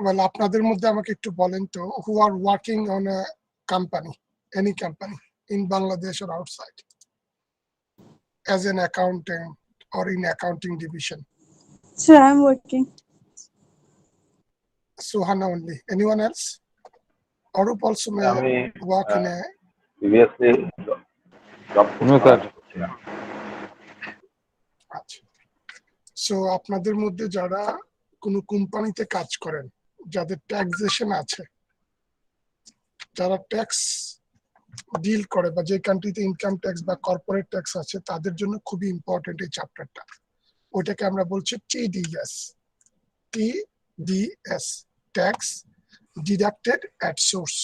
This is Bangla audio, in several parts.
Well, আপনাদের মধ্যে আমাকে একটু বলেন তো, who are working on a company, any company in Bangladesh or outside, as an accountant or in accounting division? Sir, I'm working. Suhana only. Anyone else? Arup also may work in a. Previously, job No, sir. আচ্ছা, সো আপনাদের মধ্যে যারা কোনো কোম্পানিতে কাজ করেন, যাদের ট্যাক্সেশন আছে, যারা ট্যাক্স ডিল করে বা যে কান্ট্রিতে ইনকাম ট্যাক্স বা কর্পোরেট ট্যাক্স আছে, তাদের জন্য খুবই ইম্পর্টেন্ট এই চ্যাপ্টারটা। ওইটাকে আমরা বলছি TDS, TDS, tax deducted at source.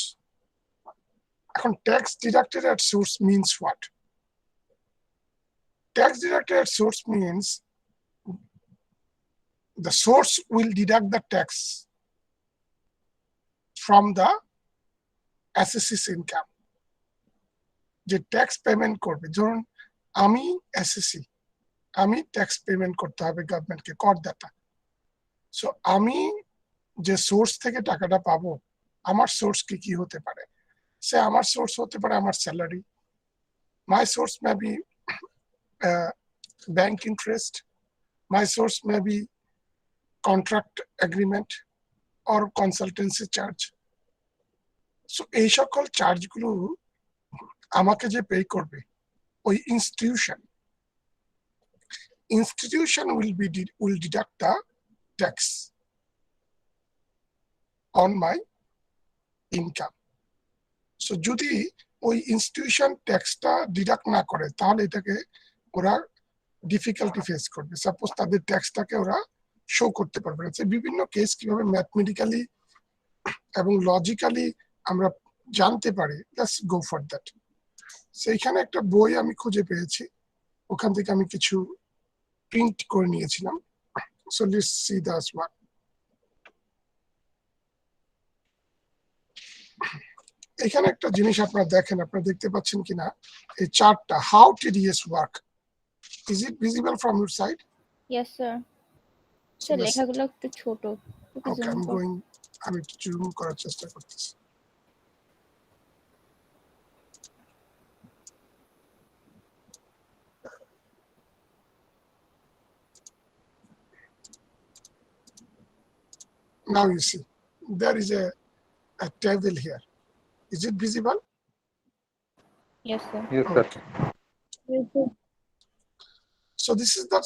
এখন tax deducted at source means what? Tax deducted at source means the source will deduct the tax from the assessor's income. যে ট্যাক্স পেমেন্ট করবে, ধরুন আমি এসএসসি, আমি ট্যাক্স পেমেন্ট করতে হবে গভর্নমেন্টকে, করদাতা। সো আমি যে সোর্স থেকে টাকাটা পাবো, আমার সোর্স কি হতে পারে? সে আমার সোর্স হতে পারে আমার salary, my source may be bank interest, my source may be contract agreement or consultancy charge. So এই সকল চার্জগুলো আমাকে যে পে করবে ওই institution will deduct the tax on my income. So যদি ওই ইনস্টিটিউশন ট্যাক্সটা ডিডাক্ট না করে, তাহলে এটাকে ওরা ডিফিকাল্টি ফেস করবে। সাপোজ তাদের ট্যাক্সটাকে ওরা শো করতে পারবে না। বিভিন্ন কেস কিভাবে ম্যাথমেটিক্যালি এবং লজিক্যালি আমরা জানতে পারি, লেটস গো ফর দ্যাট। সেইখানে একটা বই আমি খুঁজে পেয়েছি, ওখান থেকে আমি কিছু প্রিন্ট করে নিয়েছিলাম। So let's see that's one. এখানে একটা জিনিস আপনারা দেখেন, আপনারা দেখতে পাচ্ছেন কিনা এই চার্টটা, how TDS work. Is it visible from your side? Yes, sir. Sir, লেখাগুলো একটু ছোট। Okay, আমি একটু জুম করার চেষ্টা করতেছি। Now you see, there is a table here. Is it visible? Yes, sir. Yes, sir. Okay. Yes, sir. So this is the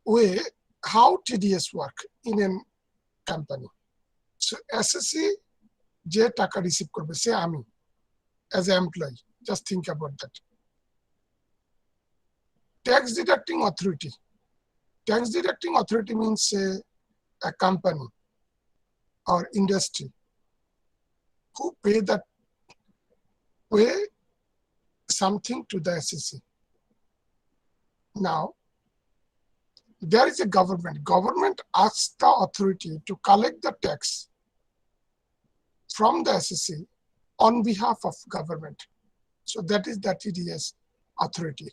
way how TDS work in a company. So SSC যে টাকা রিসিভ করবে সে আমি as an employee. Just think about that. Tax deducting authority. Tax deducting authority means a company or industry who pay something to the SSC. Now, there is a government. Government asks the authority to collect the tax from the SSC on behalf of government. So that is the TDS authority.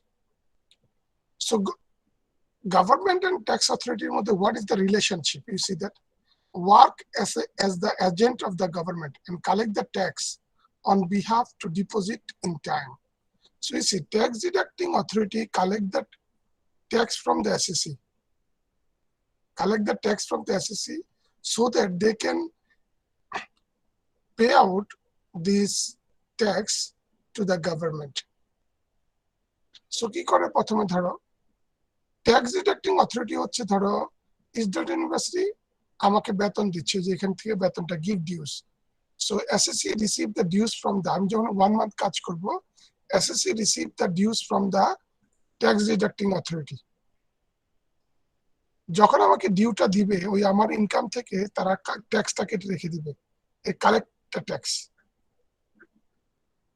So government and tax authority, what is the relationship? You see that work as the agent of the government and collect the tax on behalf to deposit in time. So you see, tax deducting authority collect that tax from the SSC, collect the tax from the SSC so that they can pay out this tax to the government. So কি করে? প্রথমে ধরো ট্যাক্স ডিডাক্টিং অথরিটি হচ্ছে, ধরো ইসডট ইউনিভার্সিটি আমাকে বেতন দিচ্ছে, যে এখান থেকে বেতনটা give dues. So SSC receive the dues from the, আমি যখন 1 মান্থ কাজ করব, SSC receive the dues from the tax deducting authority. যখন আমাকে ডিউটা দিবে, ওই আমার ইনকাম থেকে তারা ট্যাক্সটা কেটে রেখে দিবে, এই কালেক্ট দ্য ট্যাক্স।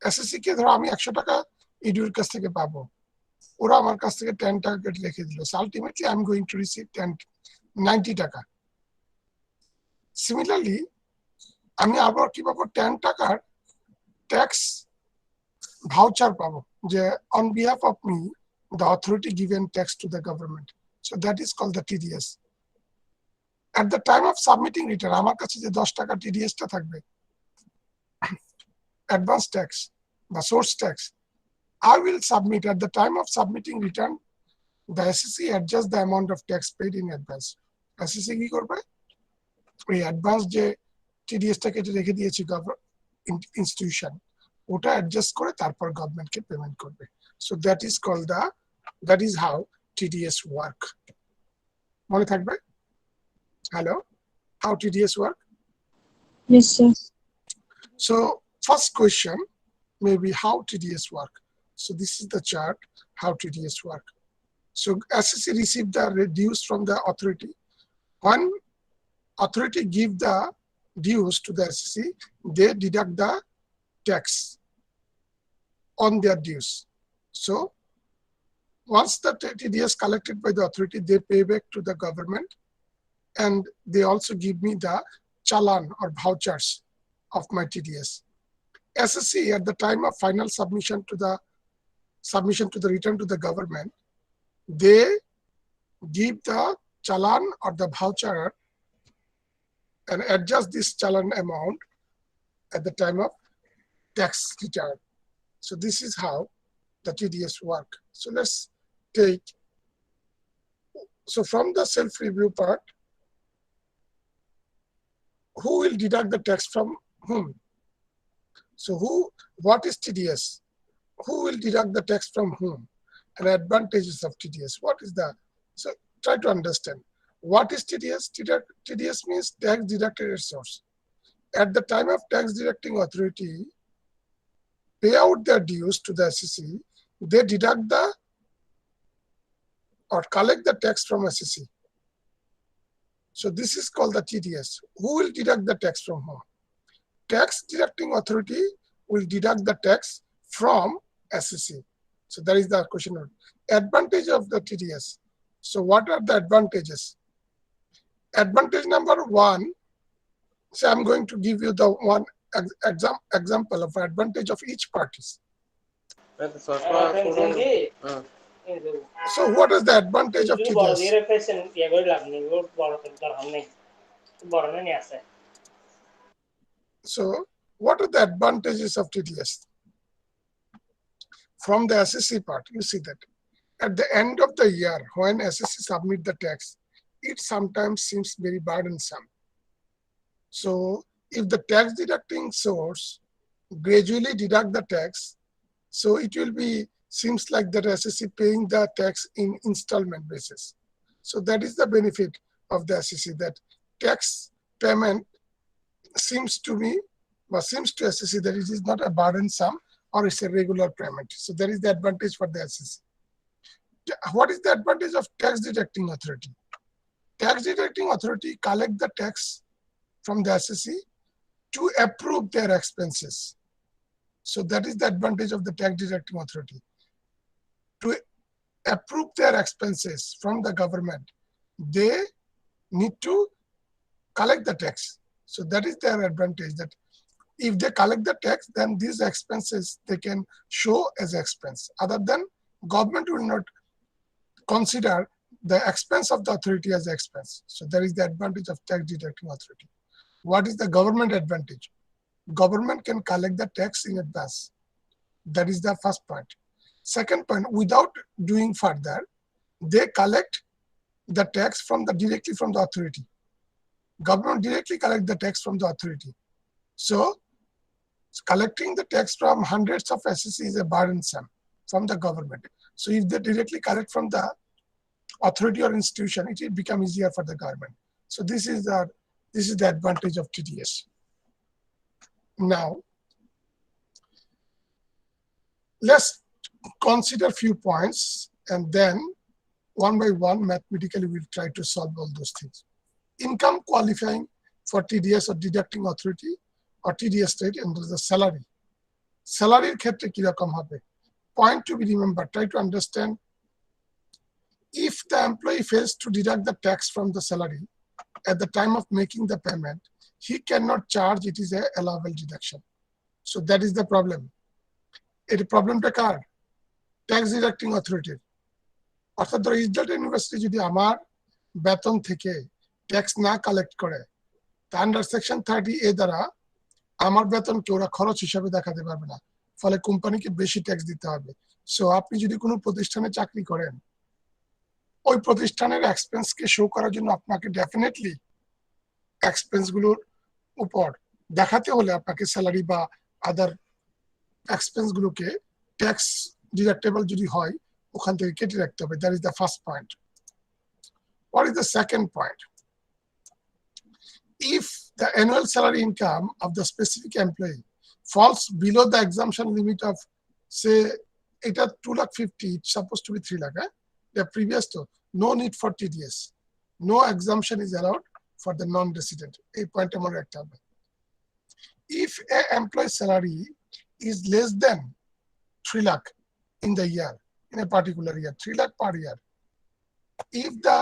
এসএসসি কে ধরো আমি 100 টাকা ইডিউর কাছ থেকে পাবো, ওরা আমার কাছ থেকে 10 টাকা কেটে রেখে দিল। Ultimately I am going to receive 90 টাকা। সিমিলারলি আমি আবার কি পাবো? 10 টাকার ট্যাক্স ভাউচার পাবো, যে on behalf of me the authority given tax to the government. So that is called the TDS. at the time of submitting return আমার কাছে যে 10 টাকা TDS টা থাকবে advance tax বা source tax I will submit at the time of submitting return the SEC adjust the amount of tax paid in advance SEC কি করবে ওই অ্যাডভান্স যে TDS টা কেটে রেখে দিয়েছে ইনস্টিটিউশন ওটা অ্যাডজাস্ট করে তারপর গভর্নমেন্টকে পেমেন্ট করবে so that is how TDS work মনে থাকবে hello how TDS work Yes, sir. so first question may be how TDS work so this is the chart how TDS work so SEC received the dues from the authority when authority give the dues to the SEC they deduct the tax on their dues so once the TDS collected by the authority they pay back to the government and they also give me the challan or vouchers of my TDS. SSC at the time of final submission to the return to the government, they give the challan or the voucher and adjust this challan amount at the time of tax return. So this is how the TDS work. So let's take, so from the self-review part, who will deduct the tax from whom? So what is TDS? Who will deduct the tax from whom? And advantages of TDS. What is that? So try to understand. What is TDS? TDS means tax deducted resource. At the time of tax deducting authority, pay out their dues to the SEC, they deduct the or collect the tax from SEC. So this is called the TDS. Who will deduct the tax from whom? Tax deducting authority will deduct the tax from SEC. So that is the question. Advantage of the TDS. So what are the advantages? Advantage number one, so I'm going to give you the one example of advantage of each parties. So what is the advantage of TDS? So what are the advantages of TDS? From the SEC part, you see that at the end of the year, when SEC submit the tax, it sometimes seems very burdensome. So if the tax deducting source gradually deduct the tax, so it will be, seems like the SEC paying the tax in installment basis. So that is the benefit of the SEC, that tax payment seems to me, or seems to SEC that it is not a burdensome or it's a regular payment. So that is the advantage for the SEC. What is the advantage of tax deducting authority? Tax deducting authority collect the tax from the SEC to approve their expenses. So that is the advantage of the tax deducting authority. To approve their expenses from the government, they need to collect the tax. So that is their advantage, that if they collect the tax, then these expenses they can show as expense. Other than government will not consider the expense of the authority as expense. So that is the advantage of tax deducting authority. What is the government advantage? Government can collect the tax in advance. That is the first point. Second point, without doing further, they collect the tax from directly from the authority. Government directly collect the tax from the authority. So collecting the tax from hundreds of SEC is a burdensome from the government. So if they directly collect from the authority or institution, it will become easier for the government. So this is the advantage of TDS. Now, let's consider few points and then one by one mathematically we'll try to solve all those things. Income qualifying for TDS or deducting authority or TDS rate under the salary. Salary ক্ষেত্রে কি রকম হবে? Point to be remembered, try to understand. If the employee fails to deduct the tax from the salary at the time of making the payment, he cannot charge it is a allowable deduction. So that is the problem. It problem টা কার? Tax deducting authority. অর্থাৎ ধরো ইসরায়েল ইউনিভার্সিটি যদি আমার বেতন থেকে ট্যাক্স না কালেক্ট করে, আন্ডার সেকশন 30A দ্বারা আমার বেতনকে ওরা খরচ হিসাবে দেখাতে পারবে না, ফলে কোম্পানিকে বেশি ট্যাক্স দিতে হবে। সো আপনি যদি কোনো প্রতিষ্ঠানে চাকরি করেন, ওই প্রতিষ্ঠানের এক্সপেন্সকে শো করার জন্য আপনাকে ডেফিনেটলি এক্সপেন্স গুলোর উপর দেখাতে হলে আপনাকে স্যালারি বা আদার এক্সপেন্স গুলোকে ট্যাক্স ডিডাক্টেবল যদি হয় ওখান থেকে কেটে রাখতে হবে। That is the first point. What is the second point? If the annual salary income of the specific employee falls below the exemption limit of, say, এটা 2,50,000, it's supposed to be 3 lakh, the previous to, no need for TDS. No exemption is allowed for the non-resident. A point among rectangle. If a employee salary is less than 3 lakh in the year, in a particular year, 3 lakh per year, if the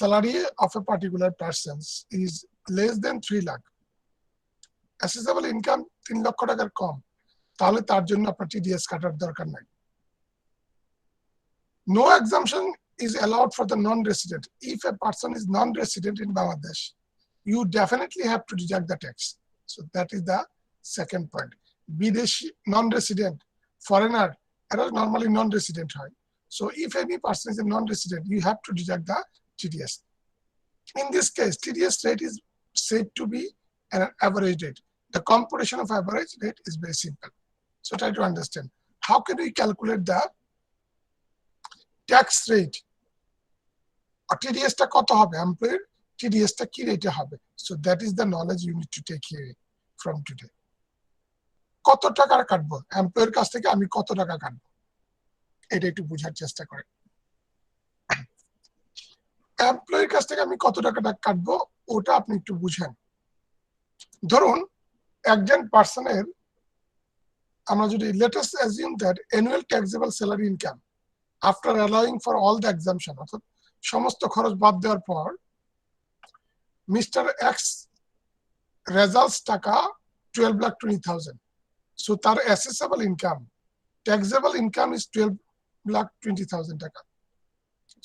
salary of a particular person is less than 3 lakh, assessable income 3 লক্ষ টাকার কম, তাহলে তার জন্য আপনার টিডিএস কাটার দরকার নাই। No exemption is allowed for the non-resident. If a person is non-resident in Bangladesh, you definitely have to deduct the tax. So that is the second point. Bideshi, non-resident, foreigner, এরা normally non-resident হয়. So if any person is a non-resident, you have to deduct the TDS. In this case, TDS rate is said to be an average rate. The computation of average rate is very simple. So try to understand. How can we calculate the tax rate? Or TDS টা কত হবে? Employer TDS টা কি রেটে হবে? So that is the knowledge you need to take here from today. কত টাকা কাটবো? এমপ্লয়ের কাছ থেকে আমি কত টাকা কাটবো? এটা একটু বোঝার চেষ্টা করেন। এমপ্লয়ের কাছ থেকে আমি কত টাকা কাটবো ওটা আপনি একটু বুঝেন। ধরুন একজন পার্সনের, আমরা যদি let us assume that annual taxable salary income after allowing for all the exemption, অর্থাৎ সমস্ত খরচ বাদ দেওয়ার পর মিস্টার এক্স রেজাল্টস টাকা 12,20,000. So তার assessable income, taxable income is 12,20,000 টাকা।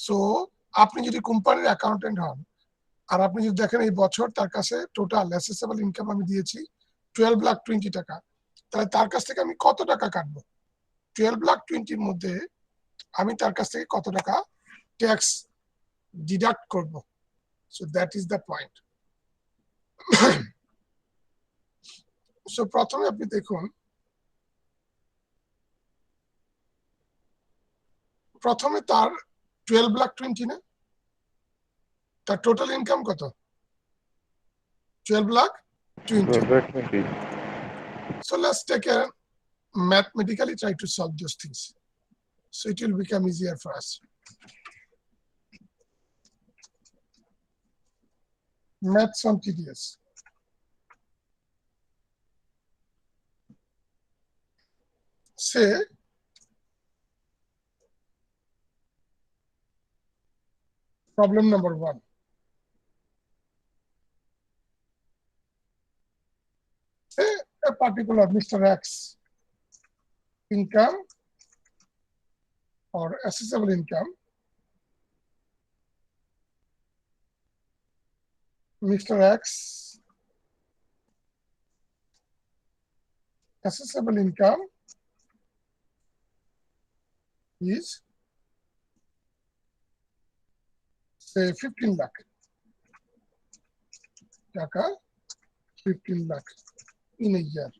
So আপনি যদি কোম্পানির অ্যাকাউন্টেন্ট হন আর আপনি যদি দেখেন এই বছর তার কাছে টোটাল অ্যাসেসেবল ইনকাম আমি দিয়েছি 12,20,000 টাকা, তাহলে তার কাছ থেকে আমি কত টাকা কাটবো? 12,20,000 এর মধ্যে আমি তার কাছ থেকে কত টাকা ট্যাক্স ডিডাক্ট করব? So that is the point. So প্রথমে আপনি দেখুন, প্রথমে তার 12,20,000 না, তার টোটাল ইনকাম কত? 12,20,000. So let's take a mathematically try to solve those things. So it will become easier for us. Maths on TDS. Say problem number 1. Say a particular Mr. X income or assessable income, Mr. X assessable income is say 15 lakh taka, 15 lakh in a year.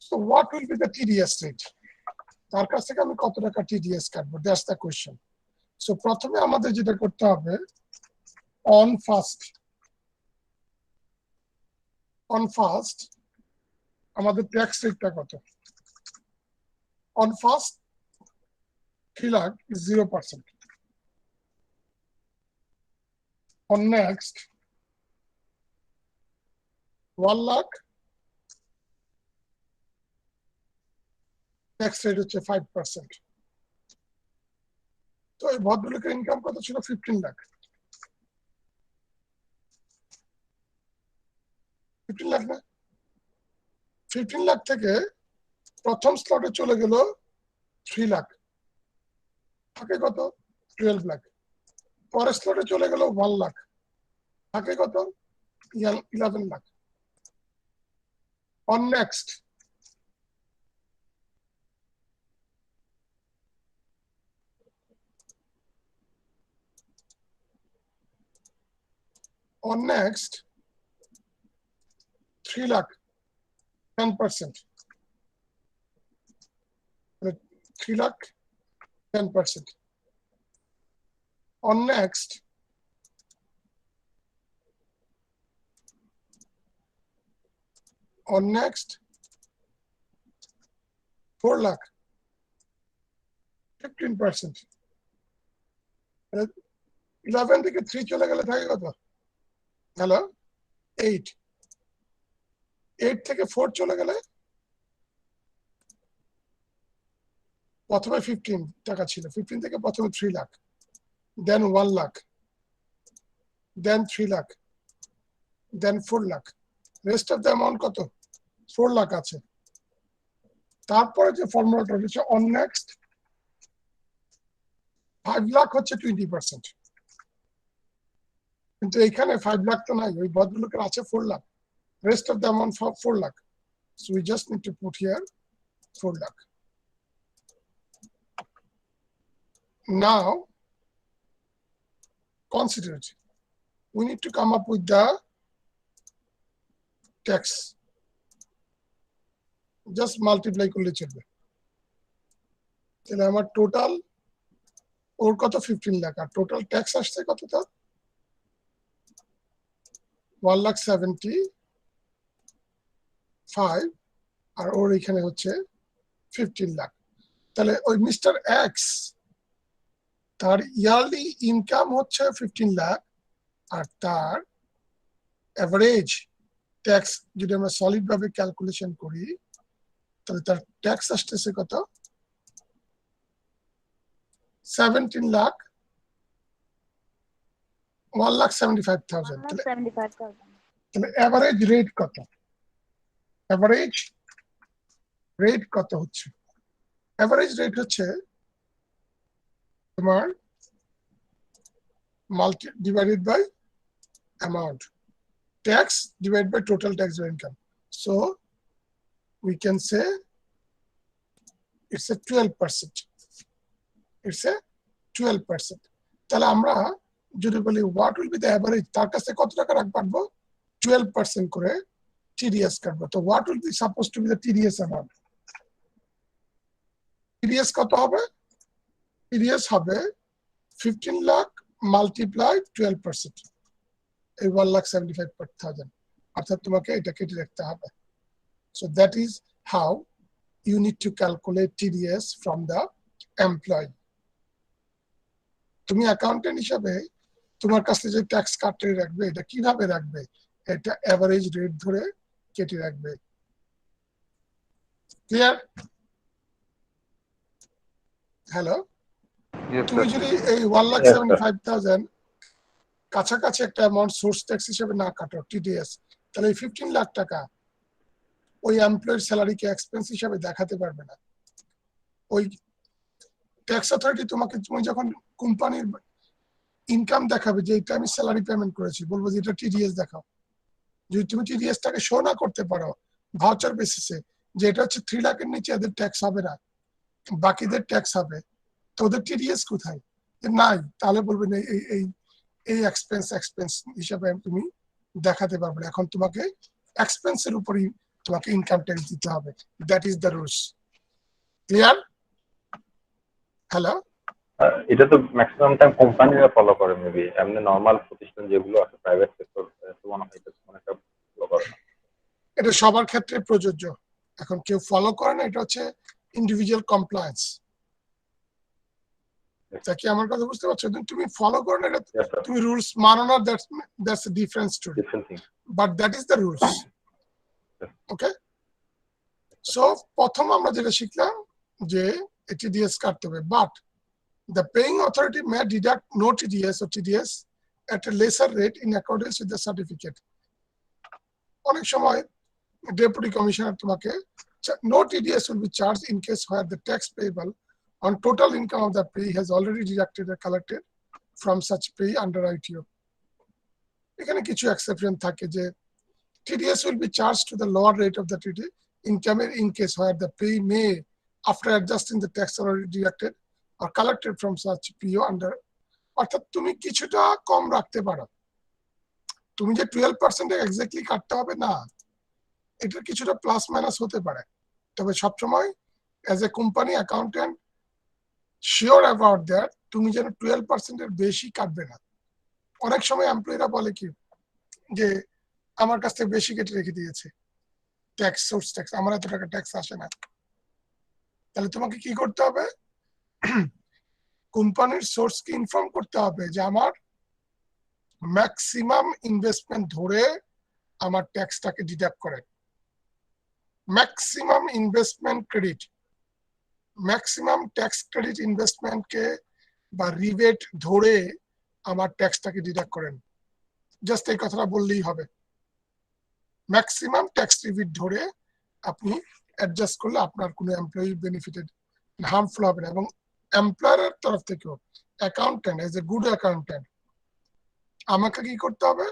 So what will be the TDS rate? তার কাছ থেকে আমি কত টাকা TDS কাটবো? That's the question. So প্রথমে আমাদের যেটা করতে হবে, on first আমাদের ট্যাক্স রেটটা কত? On first 3 lakh is 0%. On next 1 lakh tax rate হচ্ছে 5%। তো এই ভদ্রলোকের ইনকাম কত ছিল? 15 লাখ। 15 লাখ না? 15 লাখ থেকে প্রথম স্লটে চলে গেল 3 লাখ, থাকে কত? 12 লাখ। পরের স্লটে চলে গেল 1 লাখ, থাকে কত? 11 lakh. On next, on next 3 lakh, 10%. 3 lakh, 10%. On next, on next 4 lakh, 15%. 11 থেকে 3 চলে গেলে থাকে কত? হ্যালো, 8। 8 থেকে 4 চলে গেলে প্রথমে 15 টাকা ছিল, 15 থেকে প্রথমে 3 লাখ, দেন 1 লাখ, দেন 3 লাখ, দেন 4 lakh. Rest of the amount কত? 4 লাখ আছে। তারপরে যে ফর্মুলাটা হচ্ছে অন নেক্সট 5 লাখ হচ্ছে 20%। কিন্তু এখানে 5 লাখ তো নাই, ওই ভদ্রলোকের আছে 4 lakh. Rest of the amount for 4 lakh. So we just need to put here 4 lakh. Now, consider it. We need to come up with the tax. Just multiply করলে চলবে। তাহলে আমার টোটাল ওর কত? 15 লাখ। আর টোটাল ট্যাক্স আসছে কত? তার 1,75,000 আর ওর এখানে হচ্ছে 15 লাখ। তাহলে ওই মিস্টার এক্স তার ইয়ারলি ইনকাম হচ্ছে 15 লাখ, আর তার অ্যাভারেজ ট্যাক্স যদি আমরা সলিড ভাবে ক্যালকুলেশন করি তাহলে তার ট্যাক্স আসতেছে কত? 17 লাখ 1,75,000। তাহলে অ্যাভারেজ রেট কত? অ্যাভারেজ রেট কত হচ্ছে? অ্যাভারেজ রেট হচ্ছে তোমার multi divided by amount, tax divide by total tax income. So we can say it's a 12%. It's a 12%. তাহলে আমরা যদি বলি what will be the average, তার কাছে কত টাকা রাখ পারবো? 12% করে TDS কাটবো। তো what will be supposed to be the TDS amount? TDS কত হবে? TDS হবে 15 লাখ মাল্টিপ্লাইড 12%, এই 1,75,000। অর্থাৎ তোমাকে এটা কেটে রাখতে হবে। So that is how you need to calculate TDS from the employee. তুমি অ্যাকাউন্টেন্ট হিসাবে তোমার কাছে যে ট্যাক্স কাটে রাখবে, এটা কিভাবে রাখবে? এটা এভারেজ রেট ধরে কেটে রাখবে। ক্লিয়ার? হ্যালো, তুমি যদি এই 1,75,000 কাছাকাছি একটা অ্যামাউন্ট সোর্স ট্যাক্স হিসেবে না কাটো TDS, তাহলে এই 15 লাখ টাকা ওই এমপ্লয়ের স্যালারিকে এক্সপেন্স হিসাবে দেখাতে পারবে না। ওই ট্যাক্স অথরিটি তোমাকে, তুমি যখন কোম্পানির ইনকাম দেখাবে যে এটা আমি স্যালারি পেমেন্ট করেছি, বলবো যে এটা TDS দেখাও। যদি তুমি TDS টাকে শো না করতে পারো ভাউচার বেসিসে যে এটা হচ্ছে 3 লাখের নিচে এদের ট্যাক্স হবে না, বাকিদের ট্যাক্স হবে, তো ওদের TDS কোথায়? নাই। তাহলে বলবে না এই এই এক্সপেন্স হিসাবে তুমি দেখাতে পারবে না। এখন তোমাকে এক্সপেন্সের উপরই তোমাকে ইনকাম ট্যাক্স দিতে হবে। That is the rules. Clear? Hello, এটা তো ম্যাক্সিমাম টাইম কোম্পানিরা ফলো করে, মেবি এমনি নরমাল প্রতিষ্ঠান যেগুলো আছে প্রাইভেট সেক্টর তেমন একটা ফলো করে না। এটা সবার ক্ষেত্রে প্রযোজ্য। এখন কেউ ফলো করে না, এটা হচ্ছে ইন্ডিভিজুয়াল কমপ্লায়েন্স। তা কি আমার কথা বুঝতে পারছো? তুমি ফলো করো না, এটা Yes, sir. তুমি রুলস মানো না, that's a different story, Different thing. But that is the rules. Okay, so প্রথম আমরা যেটা শিখলাম যে TDS কাটতে হবে, but the paying authority may deduct no TDS or TDS at a lesser rate in accordance with the certificate. অনেক সময় ডেপুটি কমিশনার তোমাকে no TDS will be charged in case where the tax payable on total income of the pay has already deducted or collected from such pay under ITO. এখানে কিছু এক্সেপশন থাকে যে TDS will be charged to the lower rate of the TD income in case where the pay may, after adjusting the tax already deducted or collected from such PO under, অর্থাৎ তুমি কিছুটা কম রাখতে পারো, তুমি যে 12% এক্স্যাক্টলি কাটতে হবে না, এটা কিছুটা প্লাস মাইনাস হতে পারে, তবে সবসময় as a company accountant sure about that তুমি যেন 12% এর বেশি কাটবে না। অনেক সময় এমপ্লয়িরা বলে কি যে আমার কাছ থেকে বেশি কেটে রেখে দিয়েছে, ট্যাক্স সোর্স ট্যাক্স, আমার এত টাকা ট্যাক্স আসে না। তাহলে তোমাকে কি করতে হবে, কোম্পানির সোর্সকে ইনফর্ম করতে হবে যে আমার ম্যাক্সিমাম ইনভেস্টমেন্ট ধরে আমার ট্যাক্সটাকে ডিডাক্ট করেন। Maximum investment credit, maximum tax credit ইনভেস্টমেন্টকে বা রিবেট ধরে আমার ট্যাক্সটাকে ডিডাক্ট করেন। জাস্ট এই কথাটা বললেই হবে, ম্যাক্সিমাম ট্যাক্স রিবেট ধরে আপনি অ্যাডজাস্ট করলে আপনার কোনো এমপ্লয়ি বেনিফিটেড হার্মফুল হবে না। এবং এমপ্লয়ারের তরফ থেকেও accountant as a good accountant আমাকে কি করতে হবে,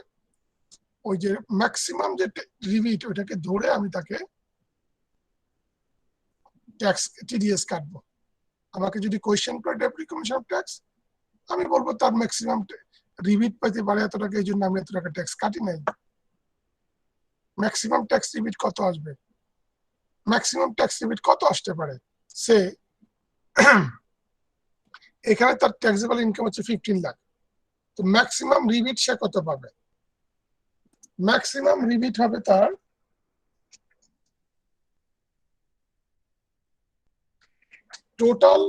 ওই যে ম্যাক্সিমাম যে রিবিট ওইটাকে ধরে আমি তাকে ট্যাক্স TDS কাটবো। আমাকে যদি কোয়েশ্চেন করে ডেপুটি কমিশনার অফ ট্যাক্স, আমি বলবো তার ম্যাক্সিমাম রিবিট পাইতে পারে এত টাকা, এই জন্য আমি এত টাকা ট্যাক্স কাটি নাই। ম্যাক্সিমাম ট্যাক্স রিবিট কত আসবে, ম্যাক্সিমাম ট্যাক্স রিবিট কত আসতে পারে, সে এখানে তার ট্যাক্সেবল ইনকাম হচ্ছে 15 লাখ, তো ম্যাক্সিমাম রিবিট সে কত পাবে, ম্যাক্সিমাম রিবিট হবে তার টোটাল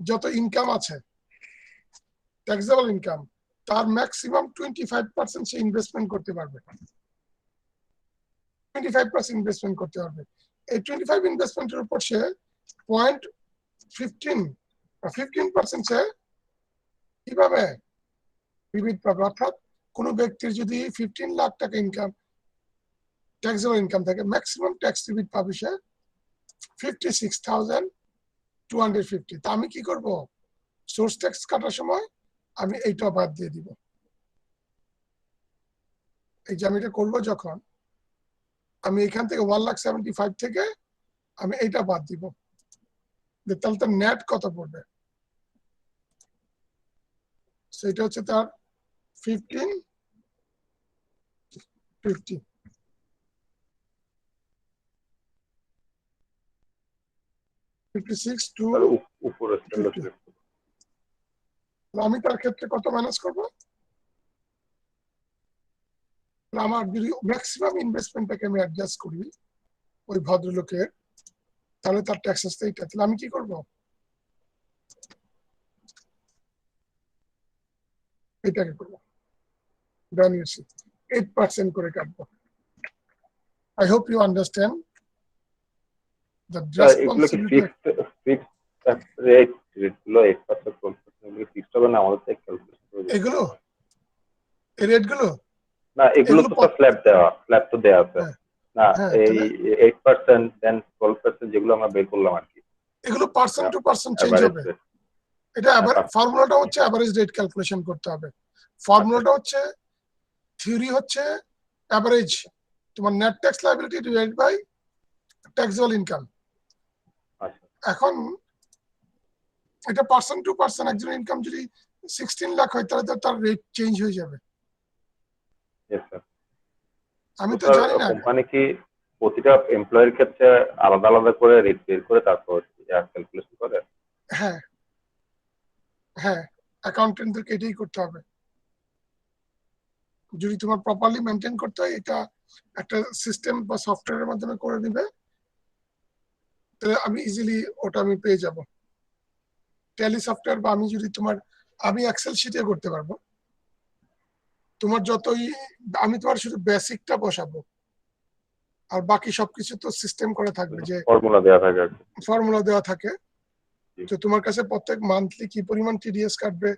যত ইনকাম আছে ট্যাক্সেবল ইনকাম, তার ম্যাক্সিমাম 25% সে ইনভেস্টমেন্ট করতে পারবে, 25% ইনভেস্টমেন্ট করতে পারবে। এই 25 ইনভেস্টমেন্টের উপর সে 0.15% সে কিভাবে রিবিট পাবে। অর্থাৎ কোনো ব্যক্তির যদি 15 লাখ টাকা ইনকাম ট্যাক্সেবল ইনকাম থাকে, ম্যাক্সিমাম ট্যাক্স রিবিট পাবে সে 56,250। তা আমি কি করব, সোর্স ট্যাক্স কাটার সময় আমি এইটা বাদ দিয়ে দিব। এই যে আমি এটা করবো যখন, আমি এখান থেকে 1,75,000 থেকে আমি এইটা বাদ দিব, তাহলে তার নেট কত পড়বে, সেটা হচ্ছে তার 1550 56 to উপরে 50। আমি তার ক্ষেত্রে কত ম্যানেজ করবো, আমার যদি ম্যাক্সিমাম ইনভেস্টমেন্টটাকে আমি অ্যাডজাস্ট করি ওই ভদ্রলোকের, তাহলে তার ট্যাক্স আসতে এইটা, তাহলে আমি কি করবো, এটাকে করবো 8% করে কাটবো। I hope you understand the এগুলো কি responsibility. ফিক্সড রেট, রেটগুলো 8% 12% এগুলো ফিক্সড হবে না, আমাদের থেকে ক্যালকুলেশন করে দিতে এগুলো হবে। এই রেটগুলো না এগুলো তো সব স্ল্যাব তো দেওয়া আছে না, হ্যাঁ, এই 8% দেন 12% যেগুলো আমরা বের করলাম আর কি, এগুলো percent to percent change average হবে। রেট। এটা আবার ফর্মুলাটা হচ্ছে এভারেজ রেট ক্যালকুলেশন করতে হবে। ফর্মুলাটা হচ্ছে, থিওরি হচ্ছে এভারেজ তোমার net tax liability divide by taxable income. এখন এটা পার্সেন্ট টু পার্সেন্ট, একজন ইনকাম যদি 16 লাখ হয় তাহলে তো তার রেট চেঞ্জ হয়ে যাবে। আমি তো জানি না, কোম্পানি কি প্রতিটা এমপ্লয়ের ক্ষেত্রে আলাদা আলাদা করে রেট বের করে তারপর ক্যালকুলেশন করে? হ্যাঁ হ্যাঁ, অ্যাকাউন্টেন্টদেরকে এটাই করতে হবে। যদি তোমার প্রপারলি মেনটেন করতে হয়, এটা একটা সিস্টেম বা সফটওয়্যারের মাধ্যমে করে দিবে, তাহলে আমি ইজিলি ওটা আমি পেয়ে যাব। ট্যালি সফটওয়্যার বা আমি যদি আমি এক্সেল শিটে করতে পারবো, তোমার যতই, আমি তোমার শুধু বেসিকটা বসাবো, আর বাকি সবকিছু তো সিস্টেম করে থাকবে যে ফর্মুলা দেওয়া থাকে আর কি। ফর্মুলা দেওয়া থাকে। তো তোমার কাছে প্রত্যেক মান্থলি কি পরিমাণ টিডিএস কাটবে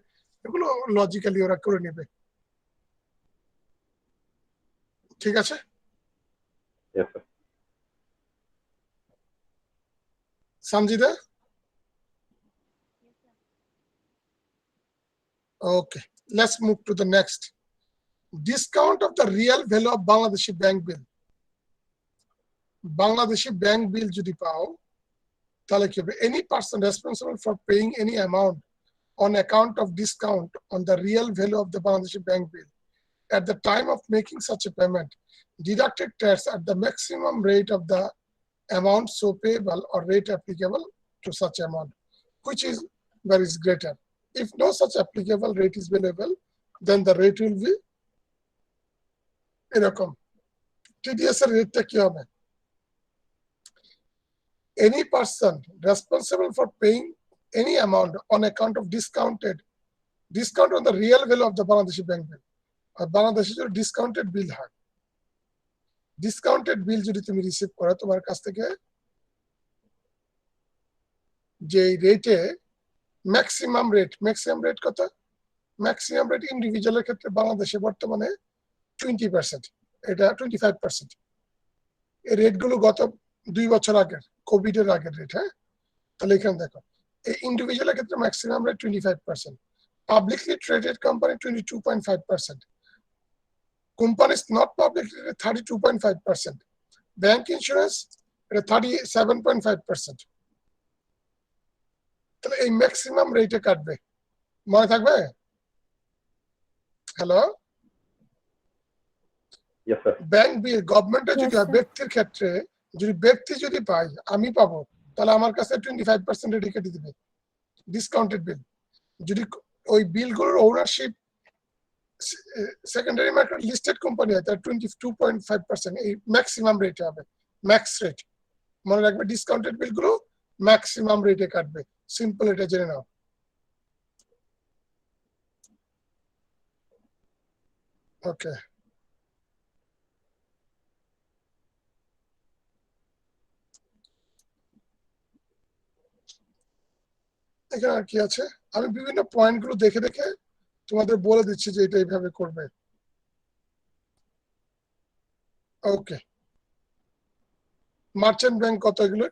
এগুলো লজিক্যালি ওরা করে নেবে। ঠিক আছে? Yes, sir. Sanjida? Okay, let's move to the next. Discount of the real value of Bangladeshi bank bill. Bangladeshi bank bill যদি পাও তাহলে কি হবে? Any person responsible for paying any amount on account of discount on the real value of the Bangladeshi bank bill at the time of making such a payment deducted tax at the maximum rate of the amount so payable or rate applicable to such amount, which is where is greater. If no such applicable rate is available, then the rate will be এরকম। TDS এর রেটটা কি হবে? Any person responsible for paying any amount on account of discount on the real value of the Bangladeshi bank bill. আর বাংলাদেশে যদি ডিসকাউন্টেড বিল হয়, ডিসকাউন্টেড বিল যদি তুমি রিসিভ করো তোমার কাছ থেকে যে রেটে ম্যাক্সিমাম রেট কত? ম্যাক্সিমাম রেট ইন্ডিভিজুয়ালের ক্ষেত্রে বাংলাদেশে বর্তমানে 20%, এটা 25%। এই রেটগুলো গত 2 বছর আগের কোভিড এর আগের রেট। হ্যাঁ, তাহলে এখানে দেখো এই ইন্ডিভিজুয়ালের ক্ষেত্রে maximum rate 25%, publicly traded company 22.5%, companies not publicly 32.5%, bank insurance 37.5%। তাহলে এই ম্যাক্সিমাম রেটে কাটবে, মনে থাকবে? Hello, Yes, sir. ব্যাংক বিল গভর্নমেন্টে যদি Yes, হয়, sir. ব্যক্তির ক্ষেত্রে যদি ব্যক্তি যদি পাই আমি পাবো তাহলে আমার কাছে 25% রেটে কেটে দিবে ডিসকাউন্টেড বিল। যদি ওই বিলগুলোর ownership secondary market listed company হয় তার 22.5% এই ম্যাক্সিমাম রেটে হবে, ম্যাক্স রেট। মনে রাখবে ডিসকাউন্টেড বিলগুলো ম্যাক্সিমাম রেটে কাটবে। সিম্পল, এটা জেনে নাও। ওকে, এখানে আর কি আছে? আমি বিভিন্ন পয়েন্ট গুলো দেখে দেখে তোমাদের বলে দিচ্ছি যে এটা এইভাবে করবে। ওকে, মার্চেন্ট ব্যাংক কত? এগুলো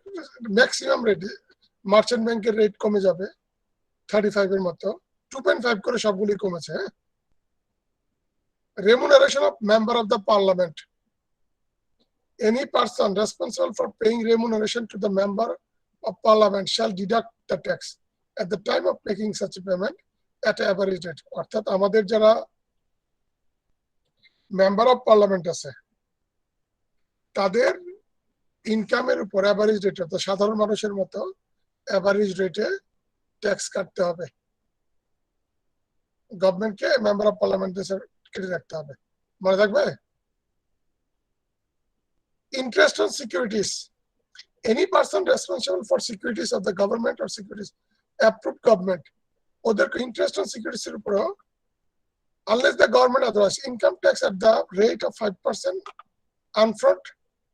ম্যাক্সিমাম রেট। মার্চেন্ট ব্যাংকের রেট কমে যাবে 35 এর মতো, 2.5 করে সবগুলি কমেছে। হ্যাঁ, remuneration of member of the parliament. Any person responsible for paying remuneration to the member of parliament shall deduct the tax at the time of making such a payment at average rate. অর্থাৎ আমাদের যারা মেম্বার অফ পার্লামেন্ট আছে তাদের ইনকামের উপর অ্যাভারেজ রেট, অর্থাৎ সাধারণ মানুষের মতো অ্যাভারেজ রেটে ট্যাক্স কাটতে হবে। গভর্নমেন্টকে মেম্বার অফ পার্লামেন্ট কেটে রাখতে হবে, মনে থাকবে? Interest on securities. Any person responsible for securities of the government or securities approved government, ওদেরকে ইন্টারেস্ট অন সিকিউরিটিস এর উপর, unless the government otherwise, income tax at the rate of 5% upfront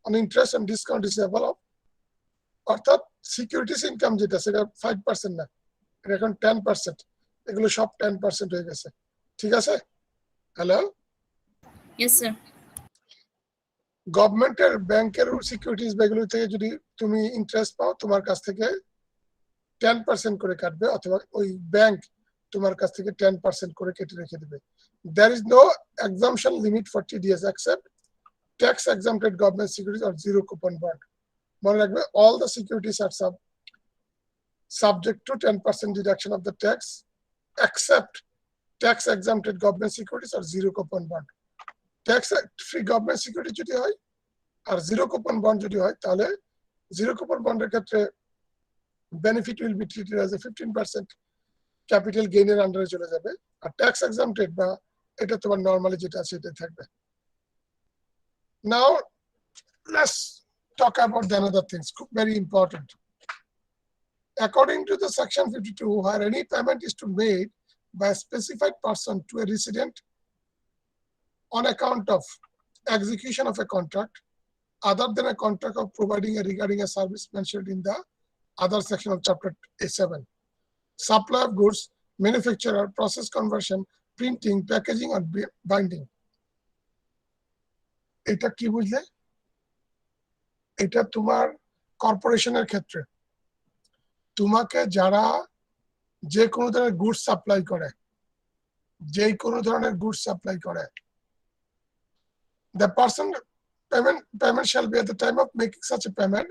on interest and discount is able of, অর্থাৎ সিকিউরিটিস ইনকাম যেটা সেটা 5% না, এটা এখন 10%। এগুলো সব 10% হয়ে গেছে। ঠিক আছে? Hello, Yes, sir. গভর্নমেন্টের ব্যাংকের সিকিউরিটিজ এগুলো থেকে যদি তুমি ইন্টারেস্ট পাও তোমার কাছ থেকে 10% করে কাটবে, অথবা ওই ব্যাংক তোমার কাছ থেকে 10% করে কেটে রেখে দেবে। There is no exemption limit for TDS except tax exempted government securities or zero coupon bond. মনে রাখবে, all the securities are subject to 10% deduction of the tax except tax exempted government securities or zero coupon bond. Tax free government security যদি হয় আর জিরো কুপন বন্ড যদি হয়, তাহলে জিরো কুপন বন্ডের ক্ষেত্রে benefit will be treated as a 15% capital গেইনের আন্ডারে চলে যাবে। আর ট্যাক্স এক্সাম্পটেড বা এটা তোমার নরমালি যেটা আছে এটাই থাকবে। Now let's talk about the another things, খুব very important. According to the section 52, where any payment is to made by a specified person to a resident on account of execution of a contract other than a contract of providing regarding a service mentioned in the other section of chapter 7. Supply of goods, manufacturer, process conversion, printing, packaging or binding. এটা কি বুঝলে? এটা তোমার কর্পোরেশনের ক্ষেত্রে তোমাকে যারা যে কোনো ধরনের গুডস সাপ্লাই করে, যে কোনো ধরনের গুডস সাপ্লাই করে, the person payment shall be at the time of making such a payment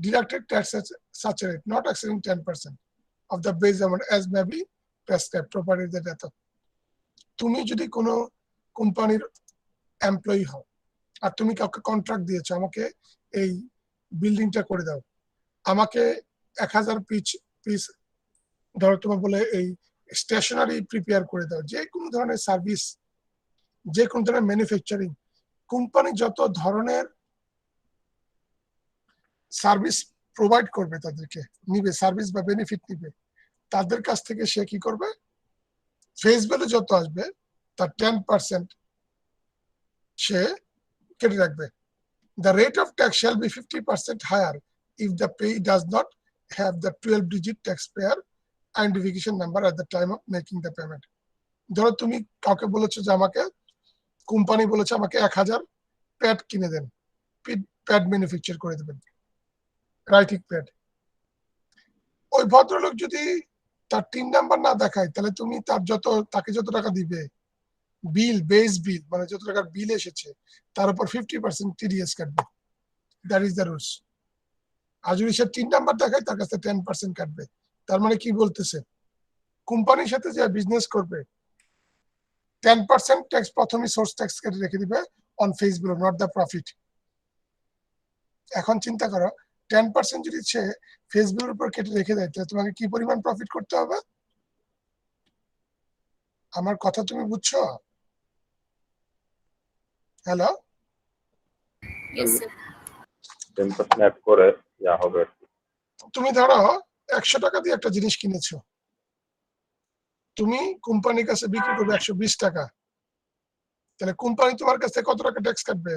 deducted tax at such a rate not exceeding 10% of the base amount as may be prescribed provided that এত। তুমি যদি কোনো কোম্পানির এমপ্লয়ি হও আর তুমি কাউকে কন্ট্রাক্ট দিয়েছো আমাকে এই বিল্ডিংটা করে দাও, আমাকে 1000 পিস ধরো তোমার বলে এই স্টেশনারি প্রিপেয়ার করে দাও, যে কোনো ধরনের সার্ভিস, যে কোনো ধরনের ম্যানুফ্যাকচারিং কোম্পানি যত ধরনের সার্ভিস প্রোভাইড করবে তাদেরকে নিবে, সার্ভিস বা বেনিফিট নিবে, তাদের কাছ থেকে সে কি করবে, ফেস ভ্যালু যত আসবে তার 10% সে কেটে রাখবে। The rate of tax shall be 50% higher if the payee does not have the 12-digit taxpayer identification number at the time of making the payment. ধরো তুমি কাউকে বলেছো যে আমাকে, কোম্পানি বলেছে আমাকে 1000 প্যাড কিনে দেন, প্যাড ম্যানুফ্যাকচার করে দেবেন, রাইটিং প্যাড। ওই ভদ্রলোক যদি তার টিন নাম্বার না দেখায় তাহলে তুমি তাকে যত টাকা দিবে বিল, বেস বিল মানে যত টাকার বিল এসেছে তার উপর 50% TDS কাটবে। That is the rules. আর যদি সে 3 নাম্বার দেখায় তার কাছে 10% কাটবে। তার মানে কি বলতেছে, কোম্পানির সাথে যে বিজনেস করবে 10% ট্যাক্স প্রথমে সোর্স ট্যাক্স কেটে রেখে দিবে on face value, not the profit. এখন চিন্তা করো 10% যদি সে ফেস ভ্যালুর উপর কেটে রেখে দেয় তাহলে তোমাকে কি পরিমাণ প্রফিট করতে হবে? আমার কথা তুমি বুঝছো? Hello, Yes, sir. 10% অ্যাড করে যা হবে আর কি। তুমি ধরো 100 টাকা দিয়ে একটা জিনিস কিনেছো, তুমি কোম্পানির কাছে বিক্রি করবে 120 টাকা, তাহলে কোম্পানি তোমার কাছে কত টাকা ট্যাক্স কাটবে?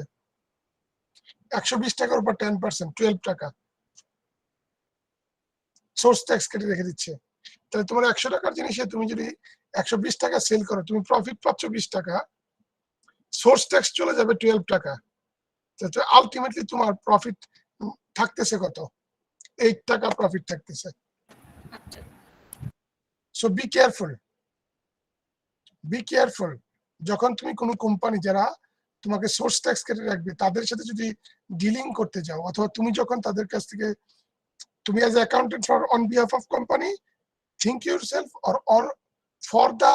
120 টাকার উপর 10% 12 টাকা সোর্স ট্যাক্স কেটে রেখে দিচ্ছে। তাহলে তোমার 100 টাকার জিনিসে তুমি যদি 120 টাকা সেল করো, তুমি প্রফিট পাচ্ছ 20 টাকা, সোর্স ট্যাক্স চলে যাবে 12 টাকা, তাহলে আলটিমেটলি তোমার প্রফিট থাকতেছে কত? 8 টাকা প্রফিট থাকতেছে। So be careful, be careful. যখন তুমি কোনো কোম্পানি যারা তোমাকে সোর্স ট্যাক্স কেটে রাখবে তাদের সাথে যদি ডিলিং করতে যাও, অথবা তুমি যখন তাদের কাছ থেকে, তুমি as accountant for on behalf of company, think yourself or for the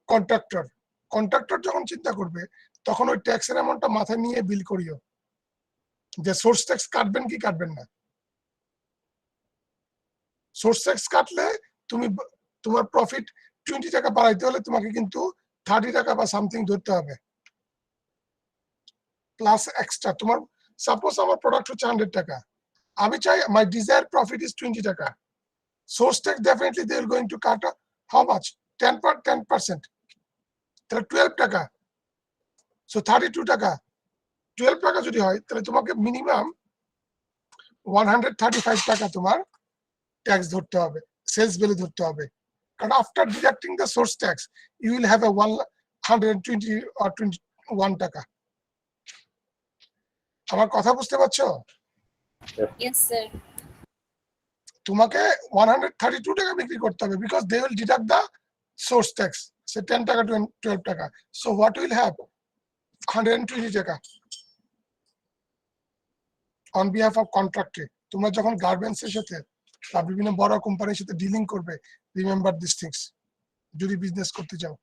contractor. Contractor যখন চিন্তা করবে তখন ওই ট্যাক্সের অ্যামাউন্টটা মাথায় নিয়ে বিল করিও যে সোর্স ট্যাক্স কাটবেন কি কাটবেন না। সোর্স ট্যাক্স কাটলে তুমি তোমার প্রফিট 20 টাকা বাড়াইতে হলে তোমাকে কিন্তু 30 টাকা বা সামথিং ধরতে হবে প্লাস এক্সট্রা। তোমার সাপোজ আমার প্রোডাক্ট হচ্ছে 100 টাকা, আমি চাই মাই ডিজায়ার প্রফিট ইজ 20 টাকা, source tax definitely they will going to cut how much 10%, তাহলে 12 টাকা, সো 32 টাকা। 12 টাকা যদি হয় তাহলে তোমাকে মিনিমাম 135 টাকা তোমার ট্যাক্স ধরতে হবে, সেলস ভ্যালু ধরতে হবে, কারণ after deducting the source tax you will have a 120 or 21 টাকা। আমার কথা বুঝতে পারছো? Yes, sir. তোমাকে 132 টাকা বিক্রি করতে হবে because they will deduct the source tax, say 10 টাকা 12 টাকা, সো হোয়াট উইল হ্যাভ 120 টাকা অন বিহাফ অফ কন্ট্রাক্টে। তোমরা যখন গার্মেন্টস এর সাথে বা বিভিন্ন বড় কোম্পানির সাথে ডিলিং করবে, রিমেম্বার দিস থিংস যদি বিজনেস করতে যাও।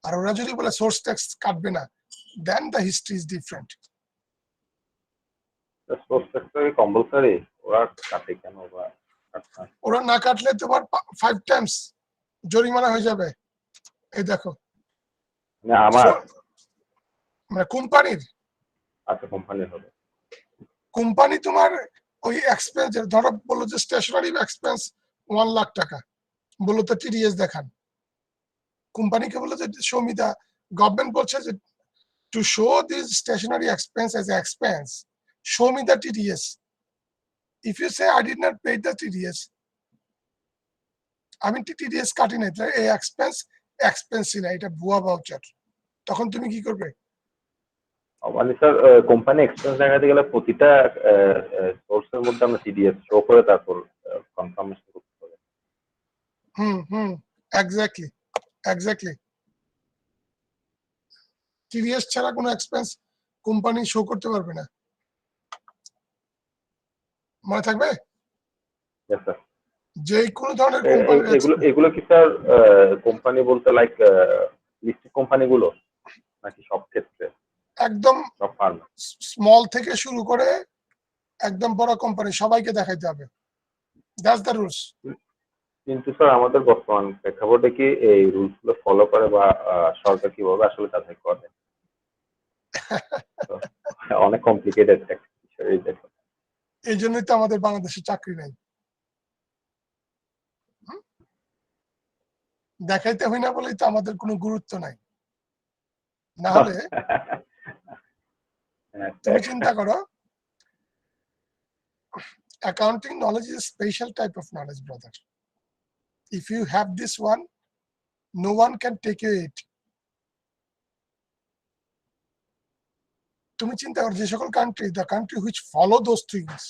আর ওরা যদি বলে সোর্স ট্যাক্স কাটবে না, then the history is different. Source ট্যাক্সটা কি কম্পালসারি? ওরা কাটে কেন বা কাটে না? ওরা না কাটলে তোমার 5 টাইমস জরিমানা হয়ে যাবে। এই দেখো মানে আমার মানে কোম্পানির, আচ্ছা কোম্পানির হবে। কোম্পানি তোমার ওই এক্সপেন্স, ধরো বললো যে স্টেশনারি এক্সপেন্স 1 লাখ টাকা, বললো তো TDS দেখান, কোম্পানিকে বললো যে সৌমিতা, গভর্নমেন্ট বলছে যে to show this stationary expense as an expense, show me the TDS. If you say I did not pay the TDS, I mean TDS কাটি নাই, তাহলে এই এক্সপেন্স না, এটা ভুয়া ভাউচার, তখন তুমি কি করবে? মানে স্যার কোম্পানি এক্সপেন্স দেখাতে গেলে প্রতিটা সোর্সের মধ্যে আমরা টিডিএস শো করে তারপর কনফার্মেশন করতে হবে। এক্স্যাক্টলি টিডিএস ছাড়া কোনো এক্সপেন্স কোম্পানি শো করতে পারবে না, মনে থাকবে? Yes, sir. যে কোনো ধরনের কোম্পানি এগুলো কি স্যার কোম্পানি বলতে লাইক লিস্টেড কোম্পানিগুলো নাকি সব ক্ষেত্রে? একদম সব ফার্ম, স্মল থেকে শুরু করে একদম বড় কোম্পানি সবাইকে দেখাইতে হবে, দ্যাটস দ্য রুলস। কিন্তু স্যার আমাদের বর্তমান প্রেক্ষাপটে কি এই রুলস গুলো ফলো করে বা সরকার কিভাবে আসলে যাচাই করে? অনেক কমপ্লিকেটেড একটা বিষয় এই দেখো। এই জন্যই তো আমাদের বাংলাদেশে চাকরি নাই, দেখাইতে হয় না বলেই তো আমাদের কোনো গুরুত্ব নাই। না হলে তুমি চিন্তা করো, accounting knowledge is a special type of knowledge, brother. If you have this one, no one can take you it. তুমি চিন্তা করো যে সকল country, the country which follow those things,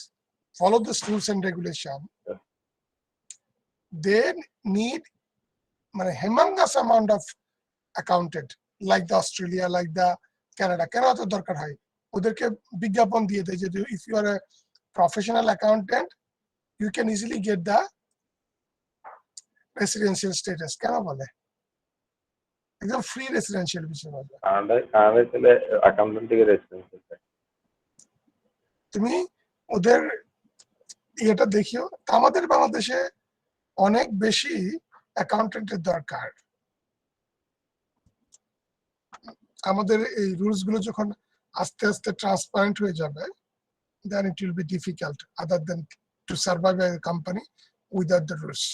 follow the rules and regulation, they need মানে humongous amount of accountant, like the Australia, like the Canada. কেন এত দরকার হয়? ওদেরকে বিজ্ঞাপন দিয়ে দেয় যে if you are a professional accountant, you can easily get the residential status. কেন বলে? একদম ফ্রি রেসিডেন্সিয়াল বিষয় বলে। কানাডায় চলে অ্যাকাউন্টেন্ট থেকে রেসিডেন্সিয়াল। তুমি ওদের এটা দেখিও, আমাদের বাংলাদেশে অনেক বেশি অ্যাকাউন্টেন্টের দরকার। আমাদের এই রুলস গুলো যখন আস্তে আস্তে ট্রান্সপারেন্ট হয়ে যাবে, then it will be difficult other than to survive a company without the rules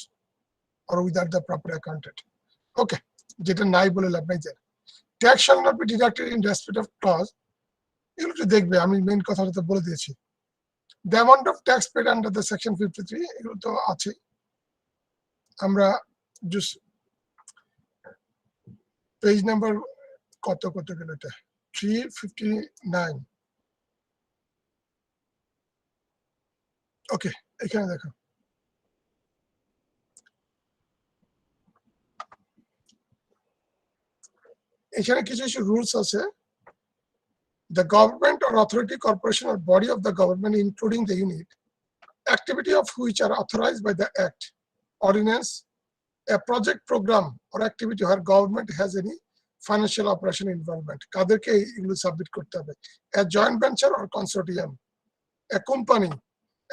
or without the proper accountant. Okay, যেটা নাই বলে লাভ নাই। যে tax shall not be deducted in respect of clause, এগুলো একটু দেখবে, আমি মেইন কথাটা তো বলে দিয়েছি। The amount of tax paid under the section 53, এগুলো তো আছে, আমরা just পেজ নাম্বার কত গেল, এটা 359। ওকে, এখানে দেখো, এখানে কিছু রুলস আছে। The government or authority, corporation or body of the government, including the unit, activity of which are authorized by the act, ordinance, a project, program or activity where government has any financial operation involvement, কাদেরকে এগুলো সাবমিট করতে হবে? A joint venture or consortium, a company,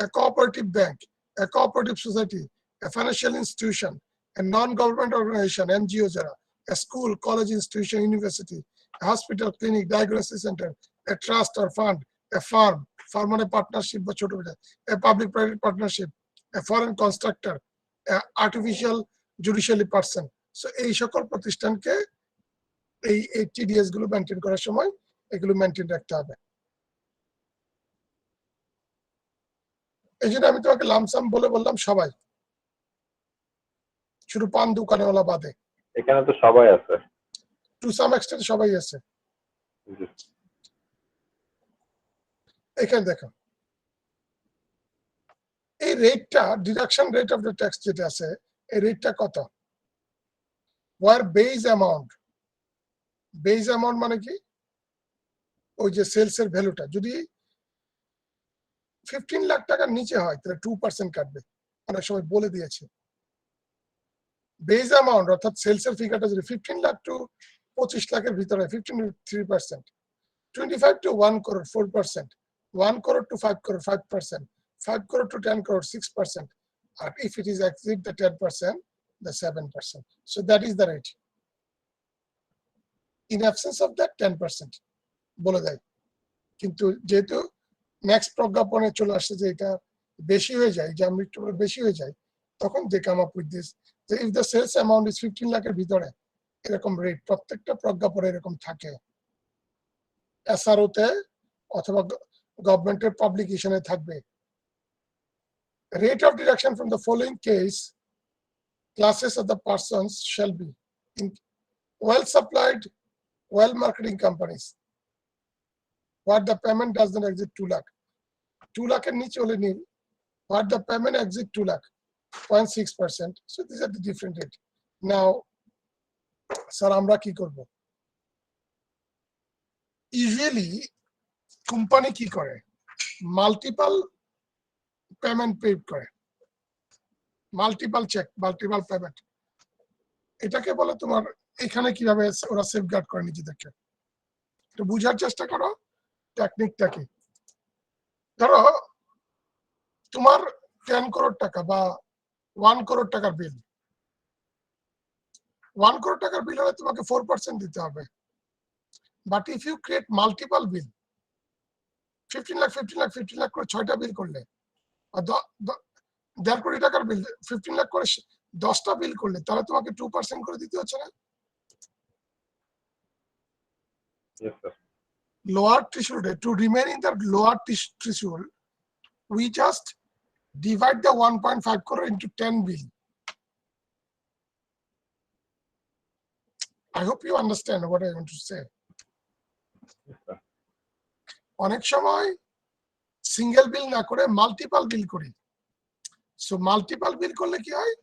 a cooperative bank, a cooperative society, a financial institution, a non-government organization, NGO যারা, a school, college, institution, university, a hospital, clinic, diagnosis center, a trust or fund, a firm মানে পার্টনারশিপ বা ছোট বড়, a public private partnership, a foreign constructor, a artificial judicially person. So এই সকল প্রতিষ্ঠানকে এই TDS গুলো মেইনটেইন করার সময় এগুলো মেইনটেইন রাখতে হবে। এই জন্য আমি তোমাকে লামসাম বলে বললাম সবাই, শুধু পান দোকানওয়ালা বাদে। এখানে তো সবাই আছে, টু সাম এক্সটেন্ট সবাই আছে। এখানে দেখো, এই রেটটা, deduction rate of the tax যেটা আছে, এই রেটটা কত? Or base amount, base amount মানে কি? ওই যে সেলস এর ভ্যালুটা যদি 15 লাখ টাকার নিচে হয় তাহলে 2% কাটবে, অনেক সময় বলে দিয়েছে। বেজ অ্যামাউন্ট অর্থাৎ সেলস এর ফিগারটা যদি 15 লাখ টু 25 লাখের ভিতরে 15% 25 to 1 crore 4%, 1 crore to 5 crore 5%, 5 crore to 10 crore 6%, and if it is exceed the 10%, the 7%. So that is the rate. In absence of that 10% বলে দেয়, কিন্তু যেহেতু নেক্সট প্রজ্ঞাপনে চলে আসছে যে এটা বেশি হয়ে যায়, যে আমি একটু বেশি হয়ে যায়, তখন they come up with this যে if the sales amount is 15 লাখের ভিতরে, এরকম রেট প্রত্যেকটা প্রজ্ঞাপনে এরকম থাকে। SRO তে অথবা গভর্নমেন্টের পাবলিকেশনে থাকবে। Rate of deduction from the following case classes of the persons shall be in well supplied, well marketing companies. What the payment does not exceed 2 lakh. 2 lakh এর নিচে হলে nil. What the payment exceed 2 lakh, 0.6%. So these are the different rate. Now, sir, আমরা কি করব? Usually, কোম্পানি কি করে? Multiple payment pay করে। Multiple check, multiple payment. এটাকে বলে তোমার এখানে কিভাবে ওরা সেফগার্ড করে নিজেদেরকে। একটু বুঝার চেষ্টা করো টেকনিকটা কি। ধরো তোমার 10 crore টাকা বা 1 crore টাকার বিল, 1 crore টাকার বিল হলে তোমাকে 4% দিতে হবে। But if you create multiple bill, 15 lakh 15 lakh 15 lakh করে 6টা বিল করলে, আর 1.5 কোটি টাকার বিল 15 লাখ করে 10টা বিল করলে, তাহলে তোমাকে 2% করে দিতে হচ্ছে না? Yes, sir. Lower threshold, to remain in the lower threshold, we just divide the 1.5 crore into 10 bill. I hope you understand what I want to say. Yes, sir. অনেক সময় সিঙ্গেল বিল না করে মাল্টিপল বিল করি। সো মাল্টিপল বিল করলে কি হয়,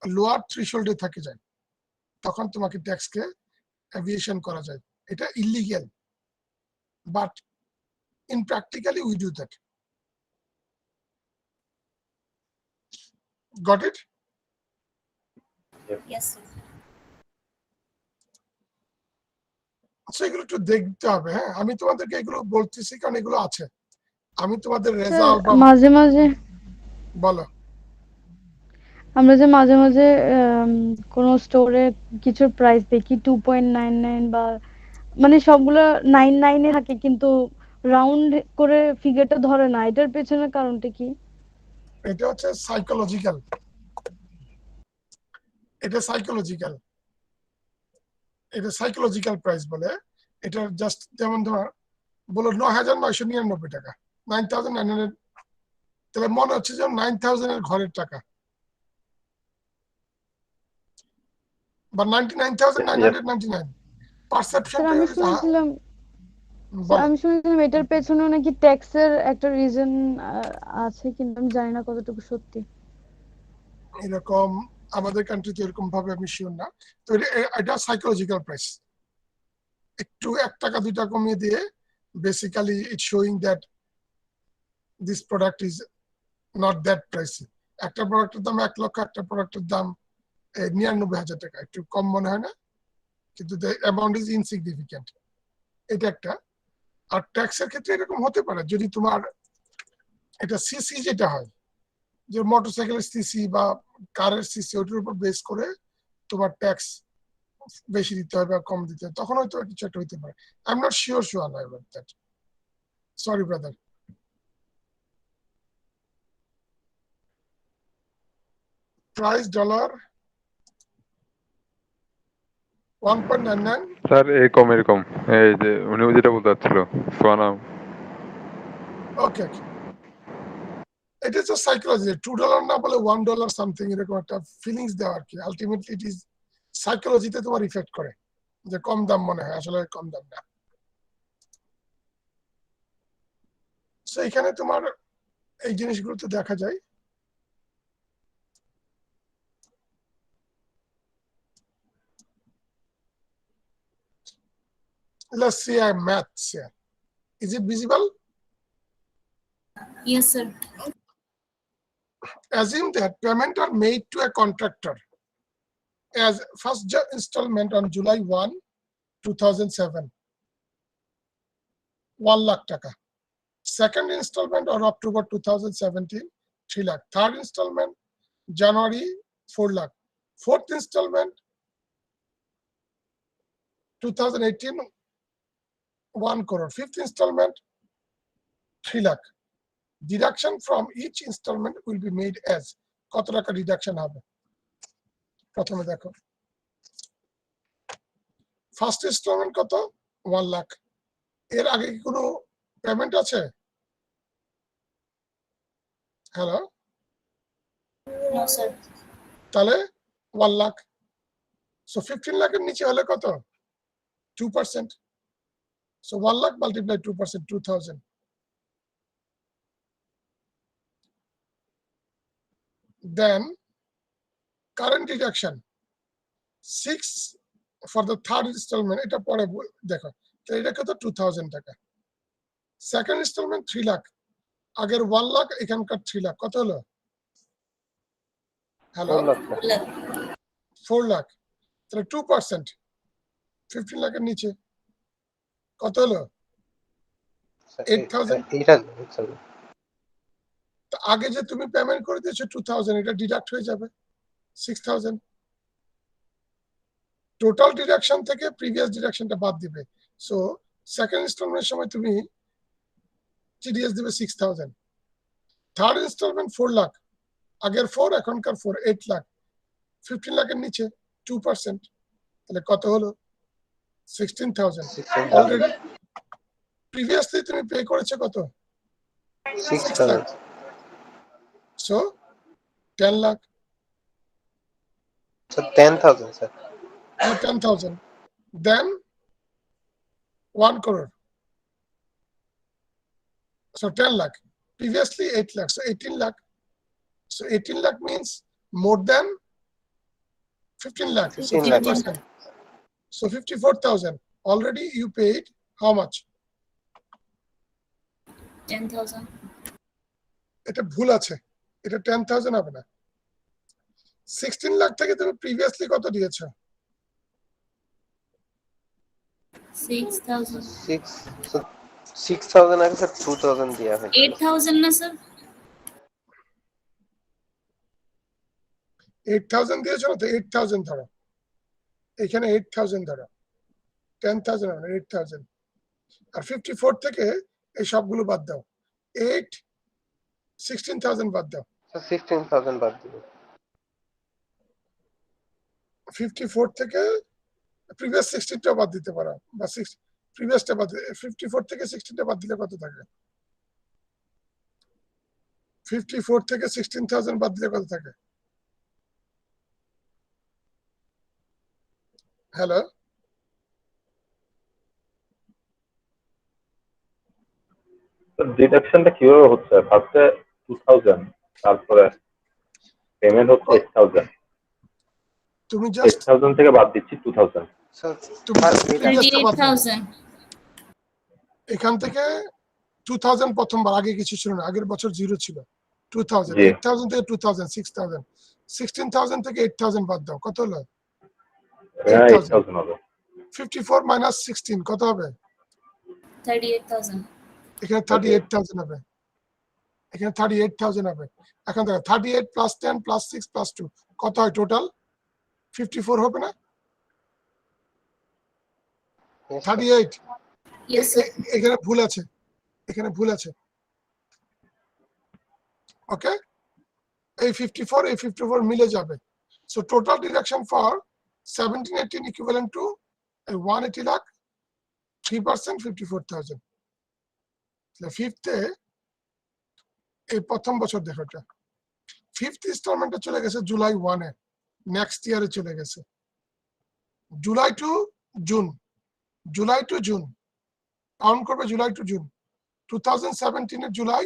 লোয়ার থ্রেশহোল্ডে থাকে যায়, তখন তোমাকে ট্যাক্সকে এভিয়েশন করা যায়। এটা illegal, but in practically we do that. Got it? Yes, sir. আচ্ছা, এগুলো একটু দেখতে হবে। হ্যাঁ, আমি তোমাদেরকে এগুলো বলতেছি কারণ এগুলো আছে। আমি তোমাদের স্যার, রেজাল্ট বা মাঝে মাঝে বলো। আমরা যে মাঝে মাঝে কোন স্টোরে কিছুর প্রাইস দেখি 2.99 বা মানে সবগুলো 99 এ থাকে, কিন্তু রাউন্ড করে ফিগারটা ধরে না। এটার পেছনে কারণটা কি? এটা হচ্ছে সাইকোলজিক্যাল, এটা সাইকোলজিক্যাল, এটা সাইকোলজিক্যাল প্রাইস বলে। এটা জাস্ট যেমন ধর বলো 9,999 টাকা, 9,900, তাহলে মনে হচ্ছে যে 9,000 এর ঘরের টাকা, বা 99,999। স্যার, পারসেপশনটা আমি শুনেছিলাম বলো। এটার পেছনেও নাকি ট্যাক্সের একটা রিজন আছে, কিন্তু আমি জানি না কতটুকু সত্যি। এরকম আমাদের কান্ট্রিতে এরকম ভাবে আমি শিওর না। তো এটা সাইকোলজিক্যাল প্রাইস। একটু 1 টাকা 2 টাকা কমিয়ে দিয়ে basically it's showing that this product is not that pricey. একটা প্রোডাক্টের দাম 1 লক্ষ, একটা প্রোডাক্টের দাম 99,000 টাকা। একটু কম মনে হয় না? কিন্তু দ্য অ্যামাউন্ট ইজ ইনসিগনিফিক্যান্ট। এটা একটা। আর ট্যাক্সের ক্ষেত্রে এরকম হতে পারে, যদি তোমার এটা সিসি যেটা হয়, যে মোটরসাইকেলের সিসি বা কারের সিসি, ওটার উপর বেস করে তোমার ট্যাক্স বেশি দিতে হবে বা কম দিতে হবে, তখন হয়তো কিছু একটা হইতে পারে। I am not sure about that, sorry brother. Price dollar 1.99। Sir এরকম এরকম এই যে উনি যেটা বলতে চাচ্ছিল সোয়ানা। ওকে, it is a psychology, $2 না বলে $1 সামথিং, এরকম একটা ফিলিংস দেওয়া আর কি। আলটিমেটলি ইট ইজ সাইকোলজিতে তোমার ইফেক্ট করে, যে কম দাম মনে হয়, আসলে কম দাম না। সো এখানে তোমার এই জিনিসগুলো তো দেখা যায়। Let's see our maths here. Is it visible? Yes, sir. Assume that payment are made to a contractor as first installment on July 1, 2007, 1 lakh taka. Second installment on October 2017, 3 lakh. Third installment, January, 4 lakh. Fourth installment, 2018, 1 crore. Fifth installment, 3 lakh. Deduction from each installment will be made as কত টাকা ডিডাকশন হবে প্রথমে দেখো। ফার্স্ট ইনস্টলমেন্ট কত? 1 লাখ। এর আগে কি কোনো পেমেন্ট আছে? Hello, No, sir. তাহলে 1 লাখ। সো 15 লাখের নিচে হলে কত? 2%। So 1 lakh multiply 2%, 2000। Then current deduction 6 for the third installment, এটা পরে দেখো। তো এটা কত? 2000 টাকা। সেকেন্ড ইনস্টলমেন্ট 3 লাখ, আগের 1 লাখ, এখানকার 3 লাখ, কত হলো? হ্যালো, 4 লাখ। 4 লাখ। তাহলে 2%, 15 লাখের নিচে কত হলো? 8000। তো আগে যে তুমি পেমেন্ট করে দিয়েছো 2000, এটা ডিডাক্ট হয়ে যাবে 6000। টোটাল ডিডাকশন থেকে প্রিভিয়াস ডিডাকশনটা বাদ দিবে। সো সেকেন্ড ইনস্টলমেন্টের সময় তুমি টিডিএস দিবে 6000। থার্ড ইনস্টলমেন্ট 4 লাখ, আগের 4, এখনকার 4, 8 লাখ। 15 লাখের নিচে 2%, তাহলে কত হলো? 16000। অলরেডি প্রিভিয়াসলি তুমি পে করেছো কত? 6 lakh. So 10 lakh. So 10,000, sir. 10,000। Then 1 crore. So 10 lakh. Previously 8 lakh. So 18 lakh. So 18 lakh means more than 15 lakh. So 15 lakh. 50%. So 54,000. Already you paid how much? 10,000. এটা ভুল আছে, এটা 10,000 হবে না। 16 লাখ থেকে তুমি প্রিভিয়াসলি কত দিয়েছো? 6,000. 6,000 আগে স্যার 2,000 দেয়া হয়েছে। 8,000 না স্যার? 8,000 দিয়েছো না? তো 8,000 ধরো, এখানে 8,000 ধরো, 10,000 হবে না, 8,000। আর 54 থেকে এই সবগুলো বাদ দাও। 16,000 বাদ দাও। 16,000 বাদ দিব। 54 থেকে প্রিভিয়াস 16টা বাদ দিতে পারো, বা প্রিভিয়াসটা বাদ 54 থেকে 16টা বাদ দিলে কত থাকে? 54 থেকে 16,000 বাদ দিলে কত থাকে? হ্যালো, ডিডাকশনটা কিভাবে হচ্ছে? ফার্স্টে 2000, তারপরে পেমেন্ট হচ্ছে 8000। তুমি জাস্ট 8000 থেকে বাদ দিচ্ছি 2000। তুমি জাস্ট প্রিভিয়াসটা বাদ দাও। 28,000. এখান থেকে 2000 প্রথমবার, আগে কিছু ছিল না, আগের বছর 0 ছিল। 2000, জি। 8000 থেকে 2000, 6000, 16,000 থেকে 8,000 বাদ দাও, কত হলো? হ্যাঁ, 8,000। 8000 হবে। 54 মাইনাস 16 কত হবে? 38,000. এখানে 38,000 হবে, এখানে 38,000 হবে। এখন দেখো 38 প্লাস 10 প্লাস 6 প্লাস 2 কত হয় টোটাল? 54 হবে না? 38। Yes, sir. এখানে ভুল আছে, এখানে ভুল আছে। ওকে, এই 54 এই 54 মিলে যাবে। So total deduction for 17-18 equivalent to 180 lakh, 3%, 54,000। ফিফথে এই প্রথম বছর দেখো, এটা ফিফথ ইনস্টলমেন্টে চলে গেছে জুলাই 1-এ, নেক্সট ইয়ারে চলে গেছে। July two June, July two June count করবে, জুলাই টু জুন। 2017 এর জুলাই,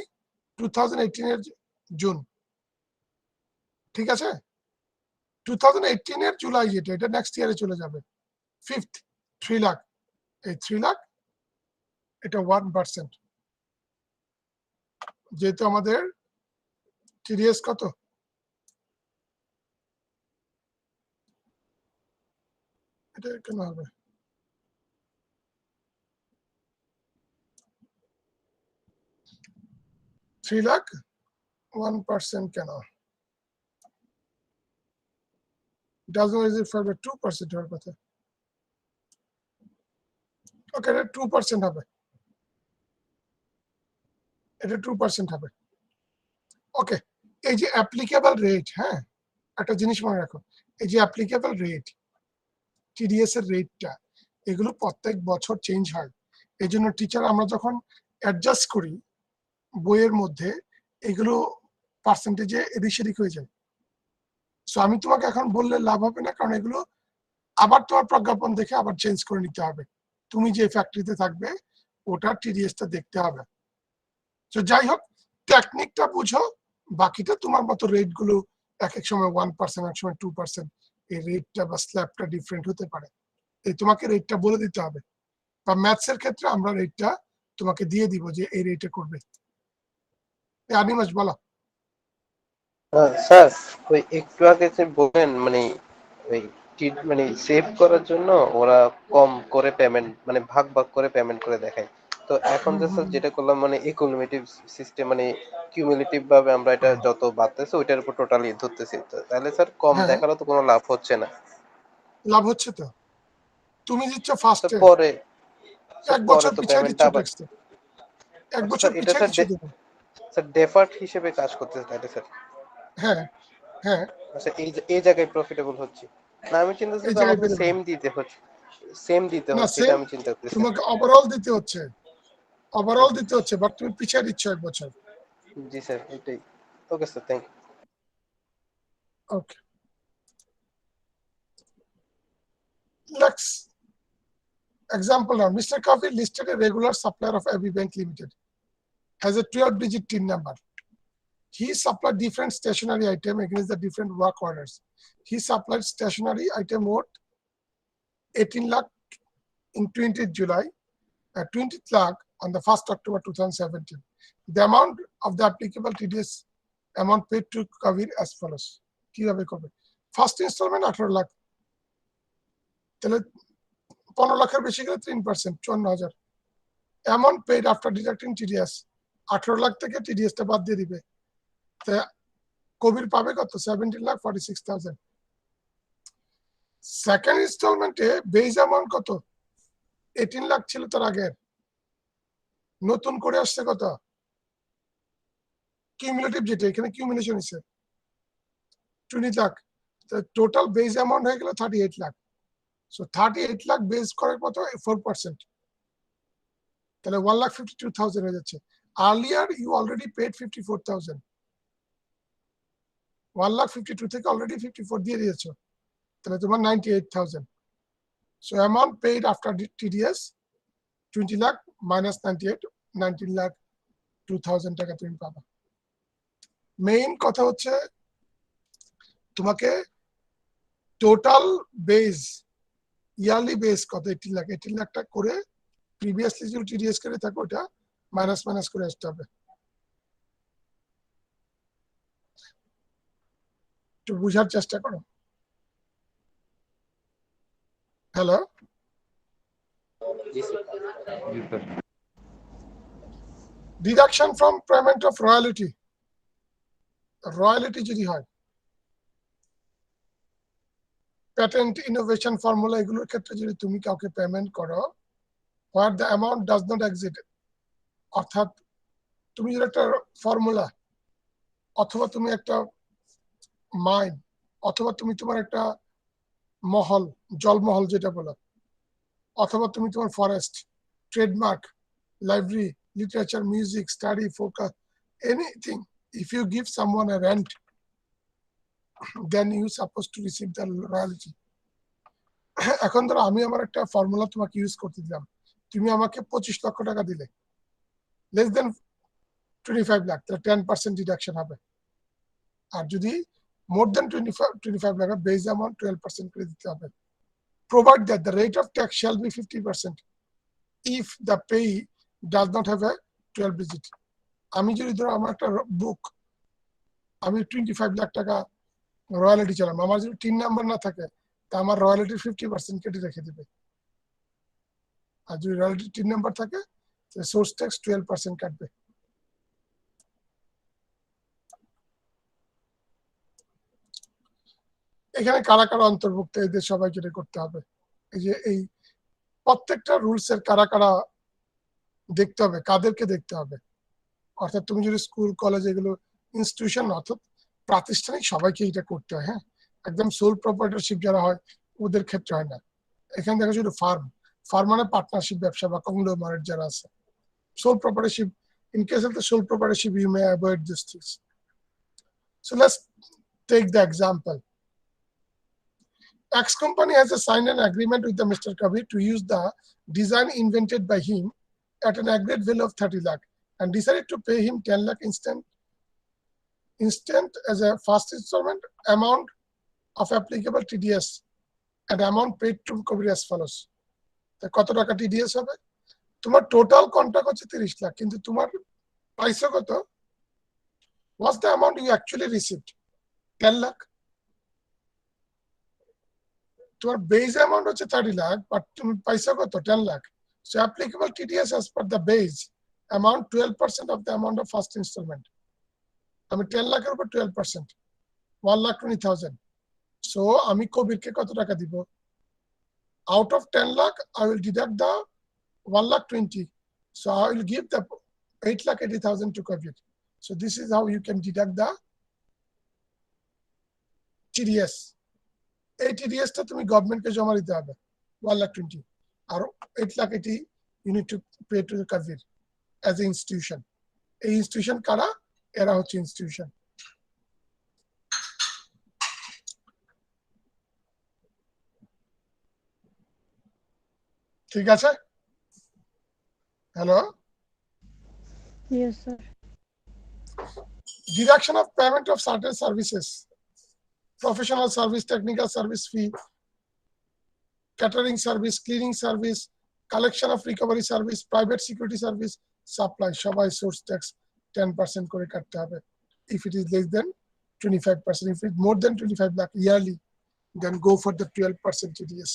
2018 এর জুন, ঠিক আছে? 2018 এর জুলাই যেটা, এটা নেক্সট ইয়ারে চলে যাবে। ফিফথ 3 লাখ, এই 3 লাখ, এটা 1%। যেহেতু আমাদের টিডিএস কত? এটা কেন হবে? $3 লাখ 1% কেন? Doesn't is it for the 2% হওয়ার কথা? ওকে, এটা 2% হবে, এটা 2% হবে। ওকে, এই যে অ্যাপ্লিকেবল রেট, হ্যাঁ একটা জিনিস মনে রাখো, এই যে অ্যাপ্লিকেবল রেট, টিডিএস এর রেটটা, এগুলো প্রত্যেক বছর চেঞ্জ হয়। এই জন্য টিচার আমরা যখন অ্যাডজাস্ট করি বইয়ের মধ্যে এগুলো পার্সেন্টেজে এদিক সেদিক হয়ে যায়। সো আমি তোমাকে এখন বললে লাভ হবে না, কারণ এগুলো আবার তোমার প্রজ্ঞাপন দেখে আবার চেঞ্জ করে নিতে হবে। তুমি যে ফ্যাক্টরিতে থাকবে ওটা টিডিএসটা দেখতে হবে। তো যাই হোক, টেকনিকটা বুঝো, বাকিটা তোমার মতো রেট গুলো এক এক সময় 1%, এক সময় 2%, এই রেটটা বা স্ল্যাবটা ডিফারেন্ট হতে পারে। এই তোমাকে রেটটা বলে দিতে হবে, বা ম্যাথস এর ক্ষেত্রে আমরা রেটটা তোমাকে দিয়ে দিব যে এই রেটে করবে। আনিমাস বলো। স্যার ওই একটু আগে যে বললেন মানে ওই মানে সেভ করার জন্য ওরা কম করে পেমেন্ট মানে ভাগ ভাগ করে পেমেন্ট করে দেখায়। তো এখন যে স্যার যেটা করলাম মানে ইকুমুলেটিভ সিস্টেম মানে কিউমুলেটিভ ভাবে আমরা এটা যত বাড়তেছে ওইটার উপর টোটালি ধরতেছি, তো তাহলে স্যার কম হ্যাঁ, দেখারও তো কোনো লাভ হচ্ছে না। লাভ হচ্ছে তো। তুমি দিচ্ছ স্যার ফার্স্টে পরে এক বছর তো পিছিয়ে দিচ্ছ পেমেন্টটা আবার টেক্সটে, এক বছর এটা পিছিয়ে স্যার দিচ্ছ দেবো। স্যার ডেফার্ট হিসেবে কাজ করতেছে তাহলে স্যার। হ্যাঁ হ্যাঁ, আচ্ছা এই জায়গায় প্রফিটেবল হচ্ছে না, আমি চিন্তা এই করছি জায়গায় আমাকে বেরোবে সেম দিতে হচ্ছে, সেম দিতে না, হচ্ছে এটা সেম আমি চিন্তা করতেছি। তোমাকে ওভারঅল দিতে হচ্ছে, ওভারঅল দিতে হচ্ছে, বাট তুমি পিছিয়ে দিচ্ছ এক বছর। জি স্যার এটাই। Okay sir, thank you. Okay, let's example now. Mr. Kavi listed a regular supplier of AB Bank Limited, has a 12-digit TIN number. He supplied different stationery item against the different work orders. He supplied stationery item worth 18 lakh in 20th July, 20th lakh on the 1st October 2017. The amount of the applicable TDS amount paid to Kavir as follows. কিভাবে করবে? ফার্স্ট ইনস্টলমেন্ট 18 লাখ, তাহলে 15 লাখের বেশি গেলে 3%, 54,000। Amount paid after deducting TDS, 18 lakh থেকে টিডিএসটা বাদ দিয়ে দিবে। তা কবির পাবে কত? 17,46,000। সেকেন্ড ইনস্টলমেন্টে বেজ অ্যামাউন্ট কত? 18 লাখ ছিল তার আগের, নতুন করে আসছে কত? কিউমুলেটিভ যেটা এখানে কিউমুলেশন হচ্ছে 20 লাখ, টোটাল বেজ অ্যামাউন্ট হয়ে গেল 38 লাখ। সো 38 লাখ বেজ করে কত? 4%, তাহলে 1,52,000 হয়ে যাচ্ছে। আর্লিয়ার ইউ অলরেডি পেড 54,000, 1,52,000 থেকে অলরেডি 54 দিয়ে দিয়েছো, তাহলে তোমার 98,000। So amount paid after TDS 20 lakh minus 98, 19,02,000 টাকা তুমি পাবা। মেইন কথা হচ্ছে তোমাকে টোটাল বেজ, ইয়ারলি বেজ কত? 18 লাখ, 18 লাখটা করে প্রিভিয়াসলি যে টিডিএস করে থাকো ওটা মাইনাস মাইনাস করে আসতে হবে। একটু বুঝার চেষ্টা করো। হ্যালো, জি স্যার। জি sir. Deduction from payment of royalty, royalty যদি হয়, প্যাটেন্ট ইনোভেশন ফর্মুলা এগুলোর ক্ষেত্রে যদি তুমি কাউকে পেমেন্ট করো, where the amount does not exceed, অর্থাৎ তুমি যদি একটা ফর্মুলা অথবা তুমি একটা মাইন অথবা তুমি তোমার একটা মহল, জলমহল যেটা বলো, অথবা তুমি তোমার forest, trademark, library, literature, music, study, focus, anything, if you give someone a rent, then you supposed to receive the royalty. এখন ধরো আমি আমার একটা ফর্মুলা তোমাকে ইউজ করতে দিলাম, তুমি আমাকে 25 লক্ষ টাকা দিলে, লেস দেন 25 লাখ, তাহলে 10% ডিডাকশন হবে। আর যদি more than 25 lakh, base amount 12% করে দিতে হবে। Provide that the rate of tax shall be 50% if the pay does not have a 12 digit. আমি যদি ধরো আমার একটা বুক, আমি 25 লাখ টাকা রয়্যালিটি চালাম, আমার যদি 3 নাম্বার না থাকে তা আমার রয়্যালিটির 50% কেটে রেখে দিবে। আর যদি রয়্যালিটি 3 নাম্বার থাকে তাহলে সোর্স ট্যাক্স 12% কাটবে। এখানে কারা কারা অন্তর্ভুক্ত, এদের সবাই যেটা করতে হবে, এই যে এই প্রত্যেকটা রুলস এর কারা কারা দেখতে হবে, কাদেরকে দেখতে হবে। অর্থাৎ তুমি যদি স্কুল কলেজ এগুলো ইনস্টিটিউশন অর্থাৎ প্রাতিষ্ঠানিক সবাইকে এটা করতে হয়। হ্যাঁ, একদম সোল প্রপার্টারশিপ যারা হয় ওদের ক্ষেত্রে হয় না। এখানে দেখা শুধু ফার্ম, ফার্মারে পার্টনারশিপ ব্যবসা বা কংগ্লোমারেট যারা আছে, soul প্রপার্টিশিপ, in case of the sole proprietorship you may avoid these things. So let's take the example. X company has signed an agreement with the Mr. Kabir to use the design invented by him at an agreed value of 30 lakh and decided to pay him 10 lakh instant as a first installment amount of applicable TDS and amount paid to Kabir as follows. কত টাকা TDS হবে? তোমার টোটাল কন্ট্রাক্ট হচ্ছে 30 লাখ, কিন্তু তোমার পয়সা কত? What's the amount you actually received? 10 lakh. তোমার বেস অ্যামাউন্ট হচ্ছে 30 লাখ, বাট তুমি পয়সা কত? 10 lakh. So applicable TDS as per the base amount 12% of the amount of first installment. আমি 10 লাখের উপর 12%, 1,20,000. So আমি কবিরকে কত টাকা দিব? Out of 10 lakh, I will deduct the 1,20,000. So I will give the 8,80,000 to Kabir. So this is how you can deduct the TDS. এই TDS টা তুমি গভর্নমেন্টকে জমা দিতে হবে 1,20,000 আর 8,80,000 you need to pay to the Kabir as an institution. এই ইনস্টিটিউশন কারা? এরা হচ্ছে ইনস্টিটিউশন। ঠিক আছে? Hello? Yes, sir. Deduction of payment of certain services, professional service, technical service fee, catering service, cleaning service, collection of recovery service, private security service, supply, সবাই source tax 10% করে কাটতে হবে if it is less than 25%. If it is more than 25 lakh yearly, then go for the 12% TDS.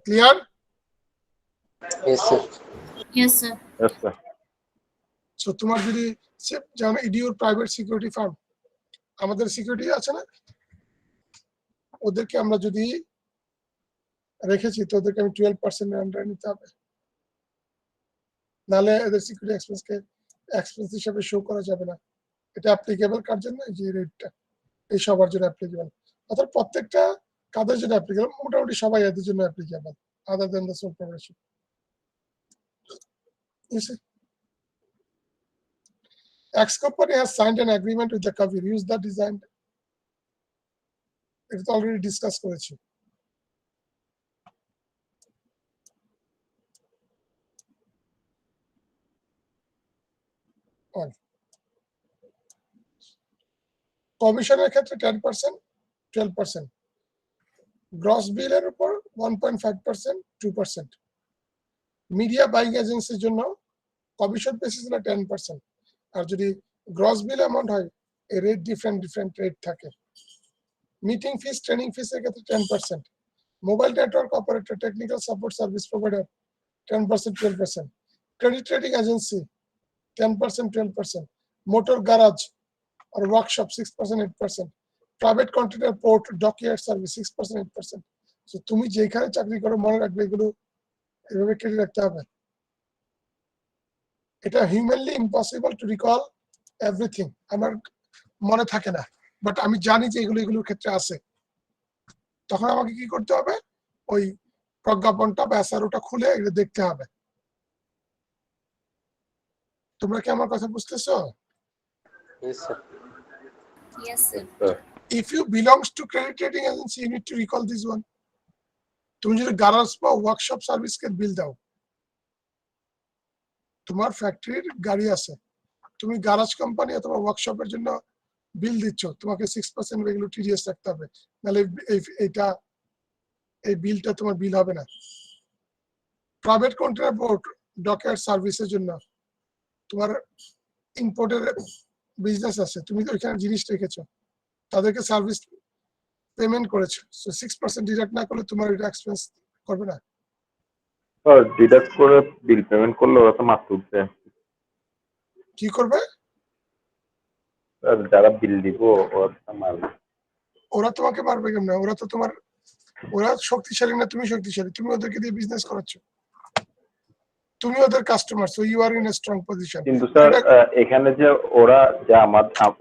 Clear? Yes, sir. Yes, sir. Yes, sir. So তোমার যদি যেমন ইডিউর প্রাইভেট সিকিউরিটি ফার্ম, আমাদের সিকিউরিটি আছে না, ওদেরকে আমরা যদি রেখেছি তো ওদেরকে আমি 12% আন্ডারে নিতে হবে, নাহলে এদের সিকিউরিটি এক্সপেন্স হিসাবে শো করা যাবে না। এটা অ্যাপ্লিকেবল কার জন্য? এই যে রেটটা এই সবার জন্য অ্যাপ্লিকেবল, অর্থাৎ প্রত্যেকটা কাদের জন্য অ্যাপ্লিকেবল? মোটামুটি সবাই এদের জন্য applicable other then the sole proprietorship. X company has signed an agreement with the Kabir. Use the design. It's already discussed করেছি। কমিশনের ক্ষেত্রে 10%, 12%, গ্রস বিলের উপর 1.5%, 2%। মিডিয়া বাইং এজেন্সির জন্য কমিশন বেসিস হলো 10%, আর যদি গ্রস বিল অ্যামাউন্ট হয় এই রেট ডিফারেন্ট রেট থাকে। মিটিং ফিস, ট্রেনিং ফিস এর ক্ষেত্রে 10%, mobile network operator, technical support service provider 10%, 12%, credit rating agency 10%, 12%, motor garage or workshop 6%, 8%, private container port, dockyard service 6%, 8%. So তুমি যেখানে চাকরি করো মনে রাখবে এগুলো এভাবে কেটে রাখতে হবে। এটা humanly impossible to recall everything, আমার মনে থাকে না, বাট আমি জানি যে এগুলোর ক্ষেত্রে আছে। তখন আমাকে কি করতে হবে? ওই প্রজ্ঞাপনটা বা এসআরওটা খুলে এগুলো দেখতে হবে। তোমরা কি আমার কথা বুঝতেছো? Yes, sir. Yes, sir. If you belongs to credit rating agency, you need to recall this one. তুমি যদি গ্যারাজ বা ওয়ার্কশপ সার্ভিসকে বিল দাও, তোমার ফ্যাক্টরির গাড়ি আছে, তুমি গ্যারাজ কোম্পানি অথবা ওয়ার্কশপের জন্য বিল দিচ্ছ, তোমাকে 6% রেগুলার টিডিএস রাখতে হবে, নাহলে এই বিলটা তোমার বিল হবে না। প্রাইভেট কন্টেনার পোর্ট, ডকইয়ার্ড সার্ভিসের জন্য তোমার ইম্পোর্টের বিজনেস আছে, তুমি তো ওইখানে জিনিস রেখেছো, তাদেরকে সার্ভিস পেমেন্ট করেছো, সো 6% ডিডাক্ট না করলে তোমার এটা এক্সপেন্স করবে না। ডিডাক্ট করে বিল পেমেন্ট করলে ওরা তো মাত্র উঠবে। কি করবে? যারা বিল দিব ওরা তো মারবে। ওরা তোমাকে মারবে কেমন? ওরা তো তোমার, ওরা শক্তিশালী না তুমি শক্তিশালী, তুমি ওদেরকে দিয়ে বিজনেস করাচ্ছো, তুমি ওদের customer, so you are in a strong position. কিন্তু স্যার এখানে যে ওরা যে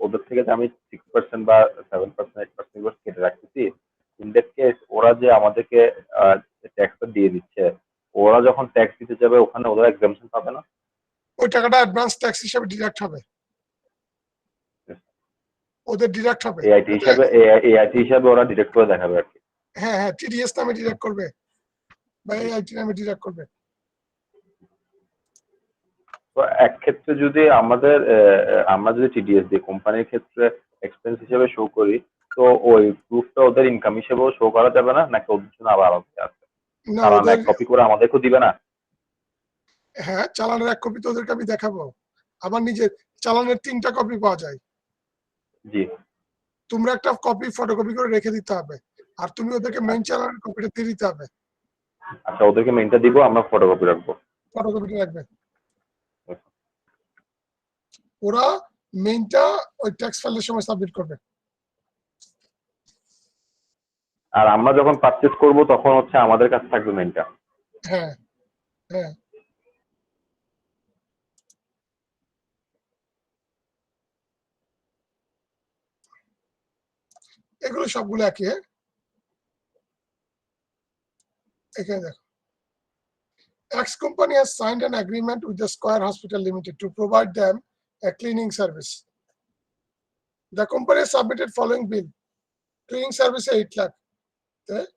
ওদের থেকে যে আমি 6% বা 7%, 8% করে কেটে রাখতেছি, ইন দ্যাট কেস ওরা যে আমাদেরকে ট্যাক্সটা দিয়ে দিচ্ছে, ওরা যখন ট্যাক্স দিতে যাবে ওখানে ওরা এক্সাম্পশন পাবে না? ওই টাকাটা অ্যাডভান্স ট্যাক্স হিসেবে ডিডাক্ট হবে, ওদের ডিডাক্ট হবে। এআইটি হিসাবে ওরা ডিরেক্ট করে দেখাবে আর কি। হ্যাঁ হ্যাঁ, টিডিএস নামে ডিডাক্ট করবে বা এআইটি নামে ডিডাক্ট করবে। তো এক ক্ষেত্রে যদি আমরা যদি টিডিএস দিই কোম্পানির ক্ষেত্রে এক্সপেন্স হিসেবে শো করি, তো ওই প্রুফটা ওদের ইনকাম হিসেবেও শো করা যাবে না, নাকি ওদের জন্য আবার আলাদা আছে? না, চালান ওদের এক কপি করে আমাদেরকেও দিবে না? হ্যাঁ, চালানের এক কপি তো ওদেরকে আমি দেখাবো। আমার নিজের চালানের 3টা কপি পাওয়া যায়, জি। তোমরা একটা কপি ফটোকপি করে রেখে দিতে হবে, আর তুমি ওদেরকে মেইন চালানের কপিটা দিয়ে দিতে হবে। আচ্ছা, ওদেরকে মেইনটা দিব, আমরা ফটোকপি রাখবো। ফটোকপিটা রাখবে, ওরা মেইনটা ওই ট্যাক্স ফাইলের সময় সাবমিট করবে। আর আমরা যখন পারচেজ করব তখন হচ্ছে আমাদের কাছে থাকবে মেইনটা। হ্যাঁ হ্যাঁ, এগুলো সবগুলো একই। এখানে দেখো, X company has signed an agreement with the Square Hospital Limited to provide them a cleaning service. The company has submitted following bill. Cleaning service 8 lakh. The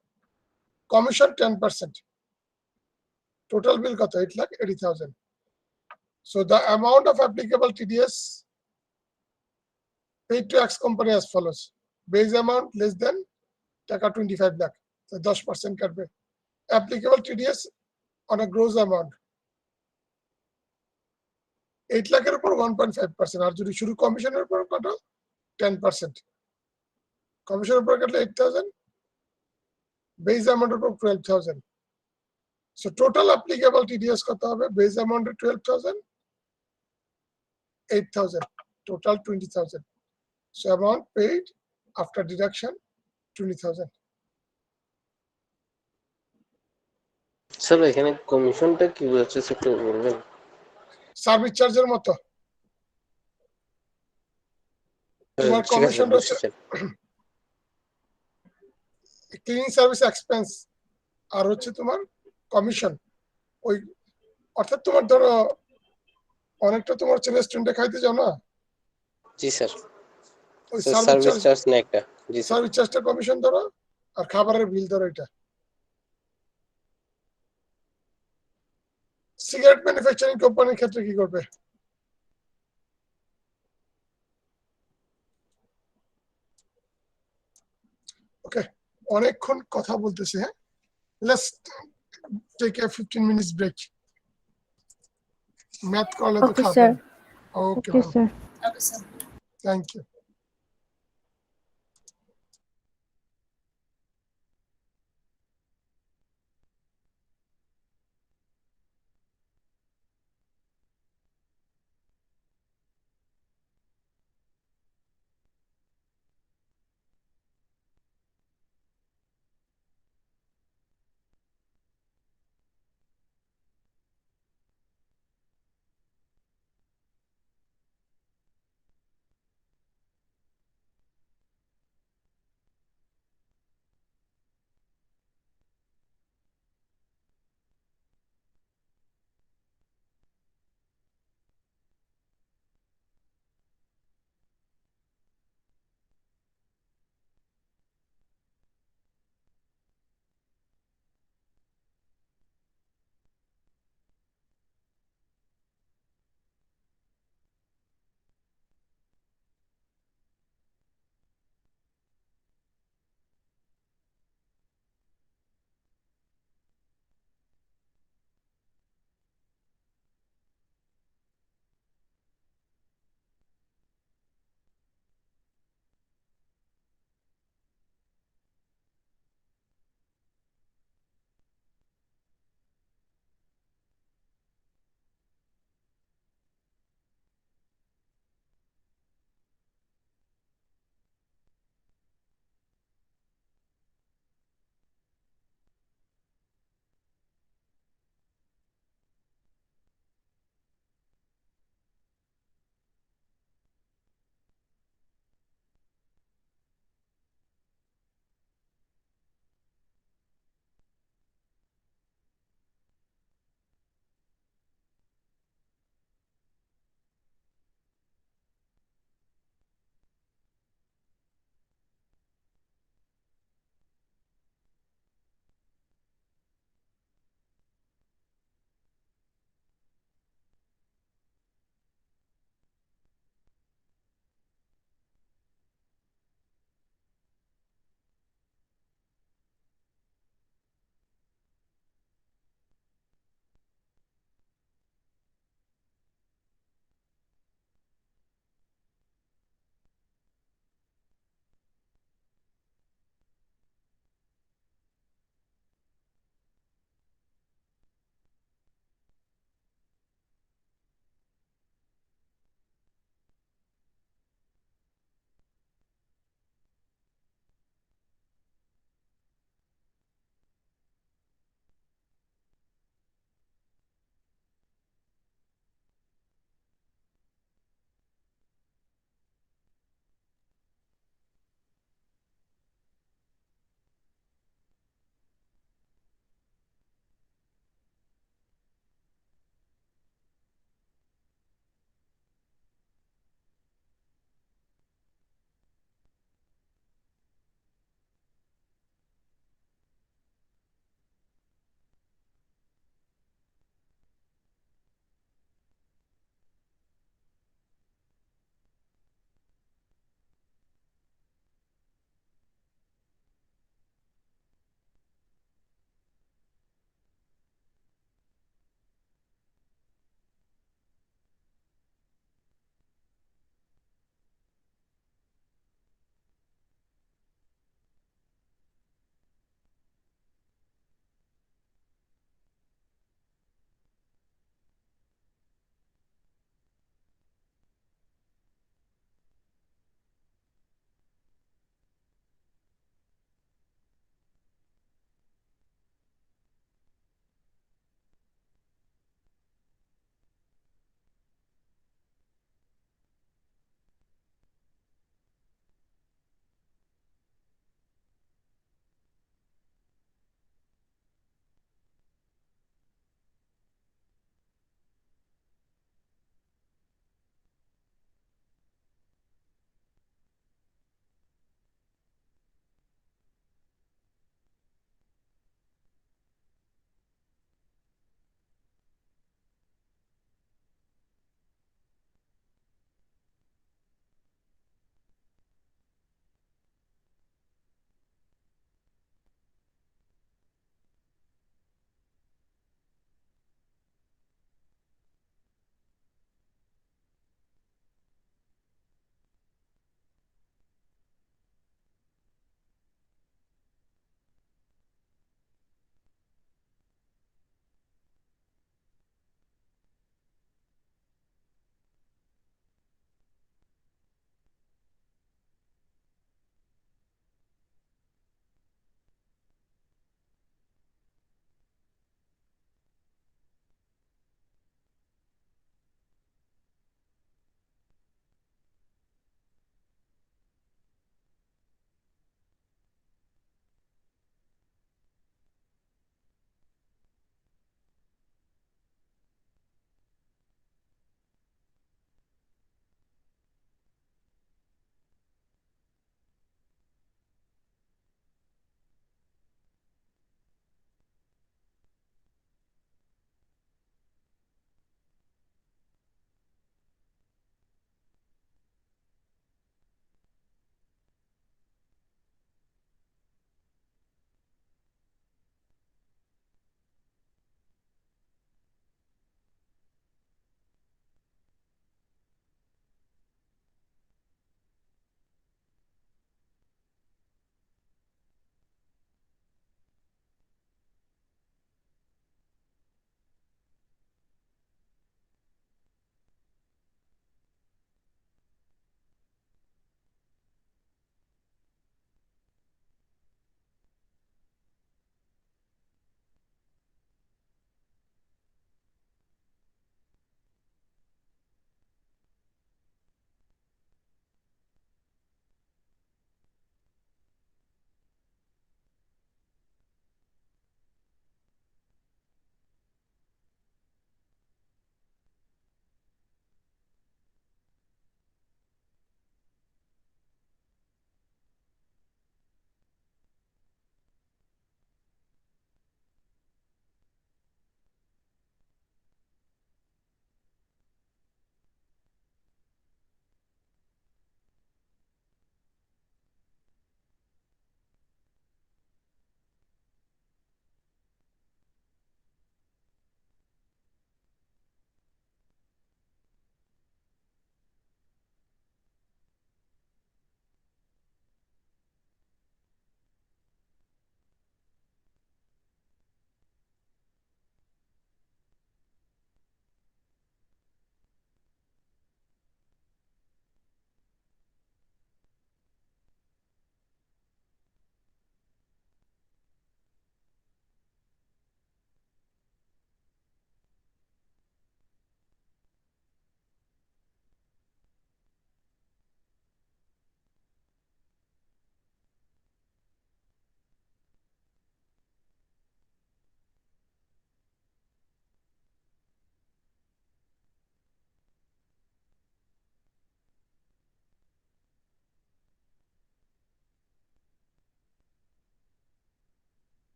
commission 10%. Total bill got 8 lakh 80,000. So the amount of applicable TDS paid to X company as follows. Base amount less than taka 25 lakh. So 10% কাটবে। Applicable TDS on a gross amount 8 লাখের উপর 1.5%, আর যদি শুধু কমিশনের উপর কাটো 10%। কমিশনের উপর কাটলে 8,000, বেস অ্যামাউন্টের উপর 12,000। সো টোটাল অ্যাপ্লিকেবল টিডিএস কত হবে? বেস অ্যামাউন্টে 12,000, 8,000, total 20,000। So amount paid after deduction 20,000। Sir এখানে কমিশনটা কি বোঝাচ্ছে একটু বলবেন? সার্ভিস চার্জের মতো তোমার ঠিক আছে কমিশনটা হচ্ছে বুঝছেন। ক্লিনিং সার্ভিস এক্সপেন্স, আর হচ্ছে তোমার কমিশন। ওই অর্থাৎ তোমার ধরো অনেকটা তোমার হচ্ছে রেস্টুরেন্টে খাইতে যাও না, জি স্যার। ওই sir service service charge, charge না একটা। জি স্যার। সার্ভিস চার্জটা কমিশন ধরো, আর খাবারের বিল ধরো এটা। সিগারেট ম্যানুফ্যাকচারিং কোম্পানির ক্ষেত্রে কি করবে? ওকে, অনেকক্ষণ কথা বলতেছে। হ্যাঁ, let's take a 15 minutes break. Math করলে তো ওকে খাবে। Sir. Okay okay sir. Okay, sir. Thank you.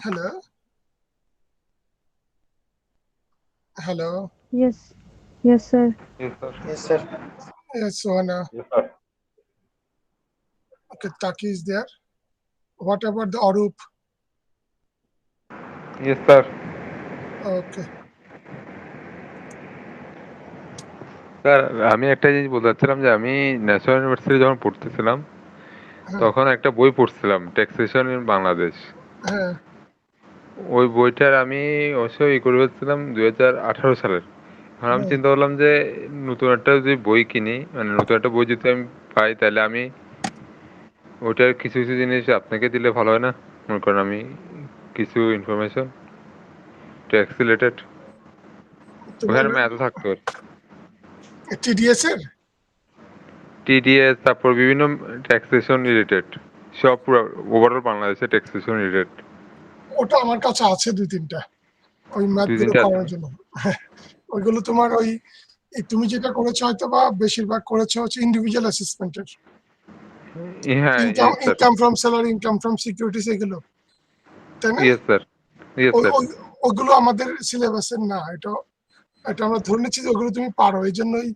Hello. Hello. Yes. Yes, sir. Yes, sir. Yes, sir. Yes, Sohana. Yes, sir. Okay, Taki is there. What about the Arup? Yes, sir. Okay. Sir আমি একটা জিনিস বলতে চাচ্ছিলাম যে আমি ন্যাশনাল ইউনিভার্সিটি যখন পড়তেছিলাম হ্যাঁ, তখন একটা বই পড়ছিলাম ট্যাক্সেশন ইন বাংলাদেশ। হ্যাঁ, ওই বইটার আমি অবশ্যই করে ফেলছিলাম 2018 সালের। আর আমি হ্যাঁ। চিন্তা করলাম যে নতুন একটা যদি বই কিনি মানে নতুন একটা বই যদি আমি পাই তাহলে আমি ওইটার কিছু কিছু জিনিস আপনাকে দিলে ভালো হয় না? মনে করেন আমি কিছু ইনফরমেশন ট্যাক্স রিলেটেড তোমার ওখানে ম্যাথও থাকতো। TDS এর টিডিএস তারপর বিভিন্ন ট্যাক্সেশন রিলেটেড সব পুরো ওভারঅল বাংলাদেশে ট্যাক্সেশন রিলেটেড ওটা আমার কাছে আছে 2-3টা ওই ম্যাথ দুই গুলো তিনটা আছে। করার জন্য। ওইগুলো তোমার ওই তুমি যেটা করেছো হয়তো বা বেশিরভাগ করেছো হচ্ছে ইন্ডিভিজুয়াল অ্যাসেসমেন্টের হ্যাঁ income yes sir, income from salary, income from securities, এগুলো, তাই না? Yes sir, yes sir. ওগুলো আমাদের সিলেবাসের না। এটা এটা আমরা ধরে নিচ্ছি যে ওগুলো তুমি পারো, এই জন্যই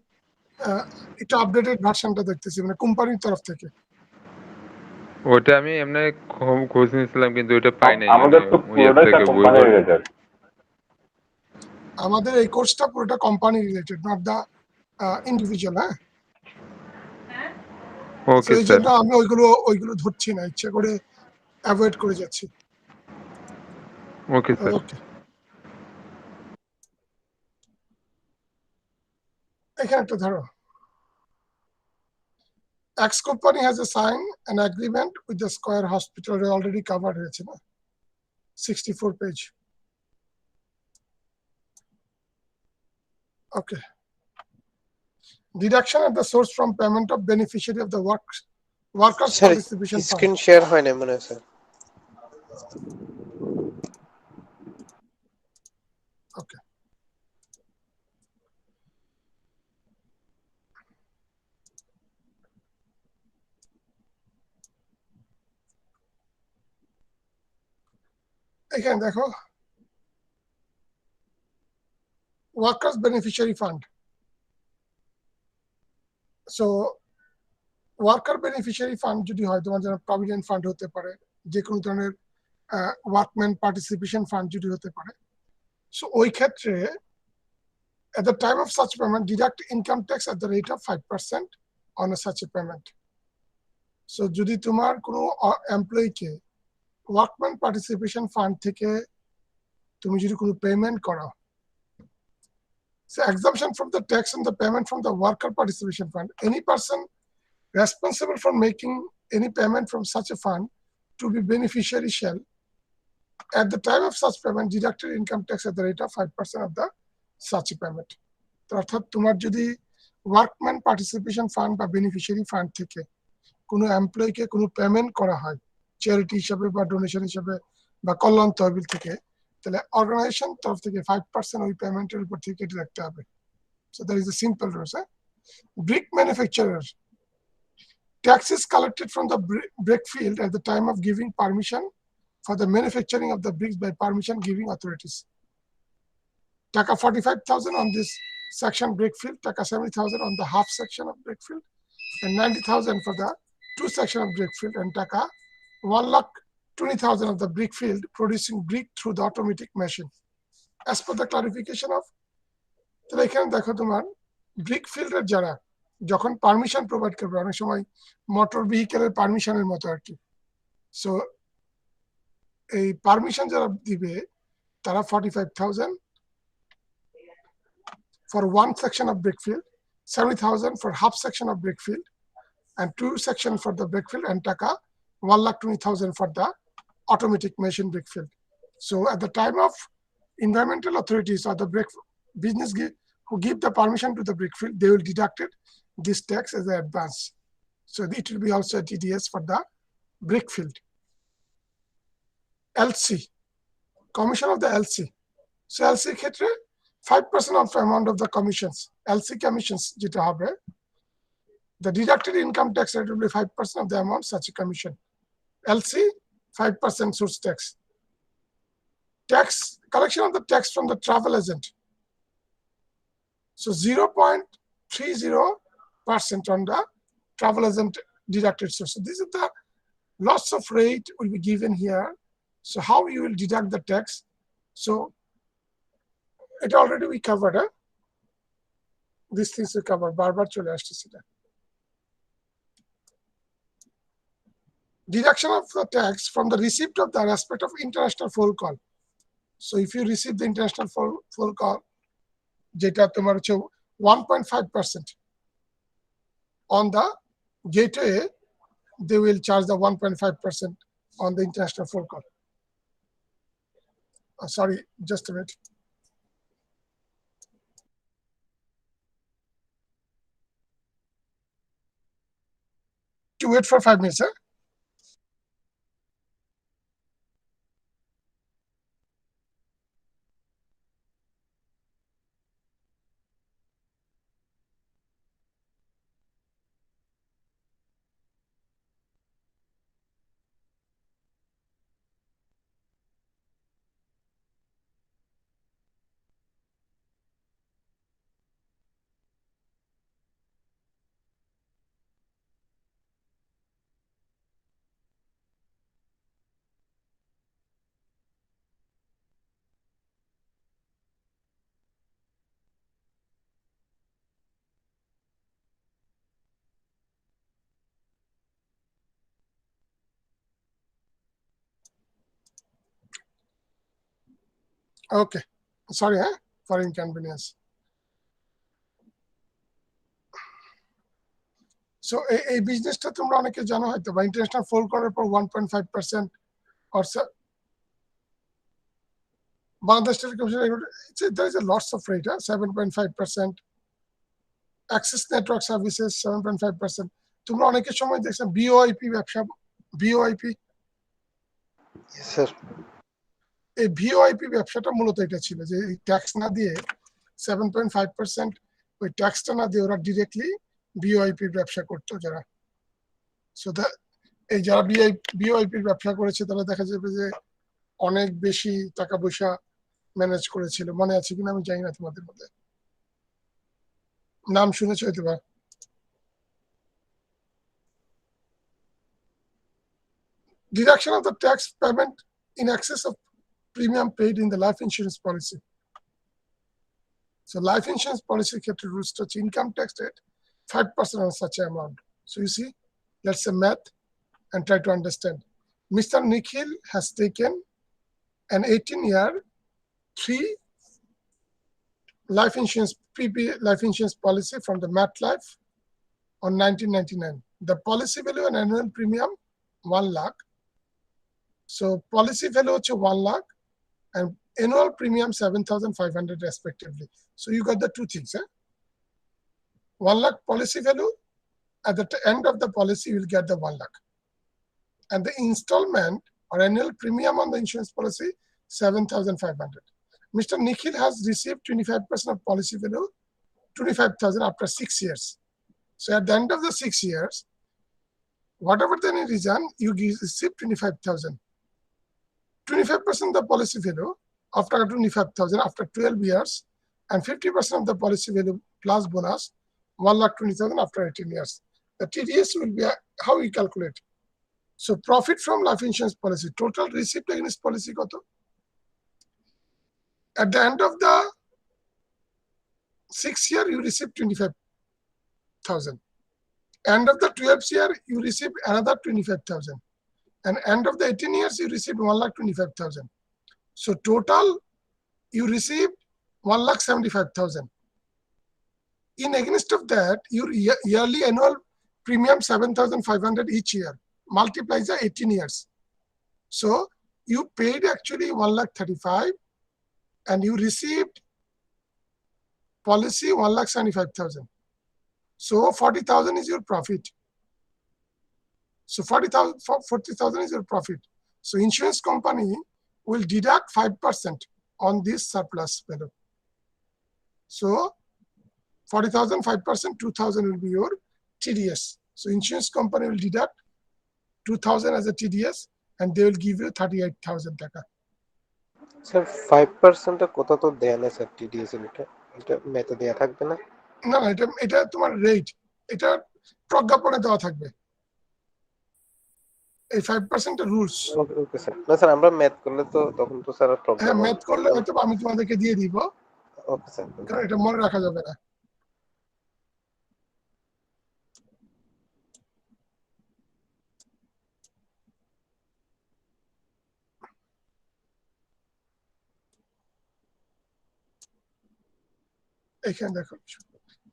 একটু আপডেটেড ভার্সনটা দেখতেছি মানে কোম্পানির তরফ থেকে। ওটা আমি এমনি খোঁজ নিয়েছিলাম কিন্তু ওটা পাই নাই মানে আমাদের তো ইয়ের পুরোটাই থেকে বই কোম্পানি রিলেটেড। আমাদের এই কোর্সটা পুরোটা company related, not the individual. হ্যাঁ, তো ওকে এই স্যার। জন্য আমি ওইগুলো ধরছি না, ইচ্ছে করে অ্যাভয়েড করে যাচ্ছি। Okay sir. ওকে, এখানে একটা ধরো, X company has a signed an agreement with the Square Hospital, already covered হয়েছে না, 64 page. Okay. Deduction at the source from payment of beneficiary of the workers sir participation fund. Screen share হয় না মনে হয় স্যার। Okay. এখানে দেখো, workers beneficiary fund. So worker beneficiary fund যদি হয়, তোমার যেন প্রভিডেন্ট ফান্ড হতে পারে, যে কোনো ধরনের ওয়ার্কম্যান পার্টিসিপেশন ফান্ড যদি হতে পারে। সো ওই ক্ষেত্রে at the time of such payment deduct income tax at the rate of 5% on a such a payment. So যদি তোমার কোনো এমপ্লয়িকে ওয়ার্কম্যান পার্টিসিপেশন ফান্ড থেকে তুমি যদি কোনো পেমেন্ট করো, so exemption from the tax and the payment from the worker participation fund, any person responsible for making any payment from such a fund to be beneficiary shall, at the time of such payment, deducted income tax at the rate of 5% of the such payment. অর্থাৎ তোমার যদি ওয়ার্কম্যান পার্টিসিপেশন ফান্ড বা বেনিফিশিয়ারি ফান্ড থেকে কোনো এমপ্লয়িকে কোনো পেমেন্ট করা হয় চ্যারিটি হিসাবে বা ডোনেশন হিসাবে বা কল্যাণ তহবিল থেকে, তাহলে অর্গানাইজেশন তরফ থেকে 5% ওই পেমেন্টের উপর থেকে কেটে রাখতে হবে। So that is a simple rules. Brick manufacturer, tax is collected from the brick field at the time of giving permission for the manufacturing of the bricks by permission giving authorities. Taka 45,000 on this section brick field, Taka 70,000 on the half section of brick field, and 90,000 for the 2 section of brick field, and Taka 1,20,000 of the brick field producing brick through the automatic machine. As per the clarification of, তাহলে এখানে দেখো তোমার ব্রিক ফিল্ডের যারা যখন পারমিশন প্রোভাইড করবে, অনেক সময় মোটর ভেহিকেলের পারমিশনের মতো আর কি, সো এই পারমিশন যারা দিবে তারা 45,000 for 1 section of brick field, 70,000 for half section of brick field, and 2 section for the brick field, and Taka 1,20,000 for the automatic machine brick field. So at the time of environmental authorities or the brick business who give the permission to the brick field, they will deduct it this tax as an advance. So it will be also a TDS for the brick field. LC, commission of the LC. So LC ক্ষেত্রে 5% of amount of the commissions, LC commissions যেটা হবে, the deducted income tax rate will be 5% of the amount such a commission. LC 5% source tax. tax collection of the tax from the travel agent. So 0.30% on the travel agent deducted source. So this is the lots of rate will be given here. So how you will deduct the tax? So it already we covered. These things we covered. Barbar chole আসছে এটা. Deduction of the tax from the receipt of the respect of international phone call. So if you receive the international phone call, যেটা তোমার হচ্ছে 1.5% on the gateway, they will charge the 1.5% on the international phone call. Sorry, just a minute. To wait for 5 minutes, huh? Okay, sorry, huh? For inconvenience. So a business টা তোমরা অনেকে জানো হয়তো বা ইন্টারন্যাশনাল ফোন করার পর 1.5% or so. Bangladesh Telecommunication, there is a lots of rate, 7.5%. Access network services 7.5%. তোমরা অনেকের সময় দেখছেন বিওআইপি ব্যবসা, বিওআইপি। Yes, sir. এই ভিওআইপি ব্যবসাটা মূলত এটা ছিল যে ট্যাক্স না দিয়ে 7.5% ওই ট্যাক্সটা না দিয়ে ওরা ডিরেক্টলি বিওআইপির ব্যবসা করতো যারা। সো এই যারা বিওআইপির ব্যবসা করেছে তারা দেখা যাবে যে অনেক বেশি টাকা পয়সা ম্যানেজ করেছিল। মনে আছে কিনা আমি জানি না তোমাদের মধ্যে, নাম শুনেছো হয়তো বা। Deduction of the tax payment in excess of premium paid in the life insurance policy. So life insurance policy ক্ষেত্রে rules to income tax rate 5% on such amount. So you see, let's say math and try to understand. Mr. Nikhil has taken an 18-year 3 life insurance PP life insurance policy from the MetLife on 1999. The policy value and annual premium 1 lakh. So policy value হচ্ছে 1 lakh and annual premium 7,500 respectively. So you got the two things. 1 lakh policy value, at the end of the policy you will get the 1 lakh. And the installment or annual premium on the insurance policy 7,500. Mr. Nikhil has received 25% of policy value, 25,000 after 6 years. So at the end of the 6 years, whatever the reason, you receive 25,000. 25% of the policy value after 25,000 after 12 years, and 50% of the policy value plus bonus 1,20,000 after 18 years. The TDS will be how we calculate. So profit from life insurance policy, total receipt against policy koto. At the end of the 6th year, you receive 25,000. End of the 12th year, you receive another 25,000. And end of the 18 years, you receive 1,25,000. So total, you receive 1,75,000. In against of that, your yearly annual premium 7,500 each year multiplies the 18 years. So you paid actually 1,35,000 and you received policy 1,75,000. So 40,000 is your profit. So 40,000 is your profit. So insurance company will deduct 5% on this surplus value. So 40,000, 5%, 2,000 will be your TDS. So insurance company will deduct 2,000 as a TDS and they will give you 38,000 taka. Sir 5% কোথা তো দেয়া নেই স্যার টিডিএস এর এটা মেতে দেয়া থাকবে না? না না, এটা তোমার রেট, এটা প্রজ্ঞাপনে দেওয়া থাকবে, এই 5% রুলস। ওকে ওকে স্যার। না স্যার আমরা ম্যাথ করলে তো তখন তো স্যার হ্যাঁ, প্রবলেম হবে। ম্যাথ করলে হয়তো আমি তোমাদেরকে দিয়ে দিব, ওকে স্যার। কারণ এটা মনে রাখা যাবে না। এখানে দেখো,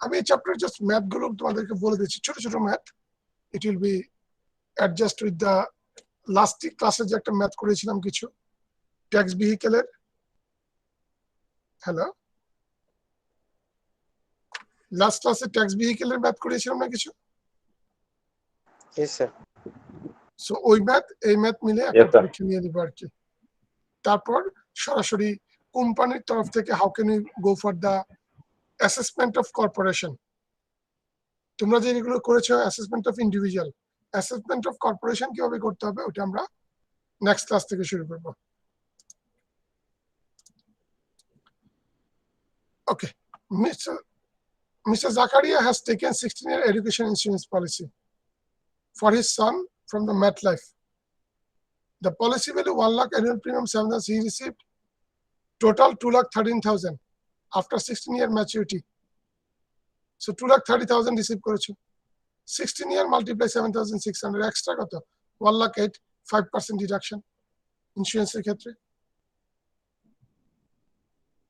আমি এই চ্যাপ্টার জাস্ট ম্যাথ গুলো তোমাদেরকে বলে দিচ্ছি, ছোট ছোট math. It will B adjust with the last ক্লাসে যে একটা ম্যাথ করেছিলাম কিছু ট্যাক্স ভেহিকেলের। হ্যালো, লাস্ট ক্লাসে ট্যাক্স ভেহিকেলের ম্যাথ করেছিলাম না কিছু? Yes sir. সো ওই ম্যাথ এই ম্যাথ মিলে একটা Yes, sir. পরীক্ষা নিয়ে নিবো আর কি। তারপর সরাসরি কোম্পানির তরফ থেকে how can you go for the assessment of corporation. তোমরা যে এগুলো করেছো assessment of individual, assessment of corporation কিভাবে করতে হবে ওটা আমরা নেক্সট ক্লাস থেকে শুরু করব। ওকে, Mr. Zakaria has taken 16-year education insurance policy for his son from the MetLife. The policy value 1 lakh, annual premium 7,000. He received total 2,13,000 after 16-year maturity. So 2,30,000 receive করেছো। 16 year multiply 7,600 extra কত? 1,08,000, 5% deduction ইন্স্যুরেন্সের ক্ষেত্রে।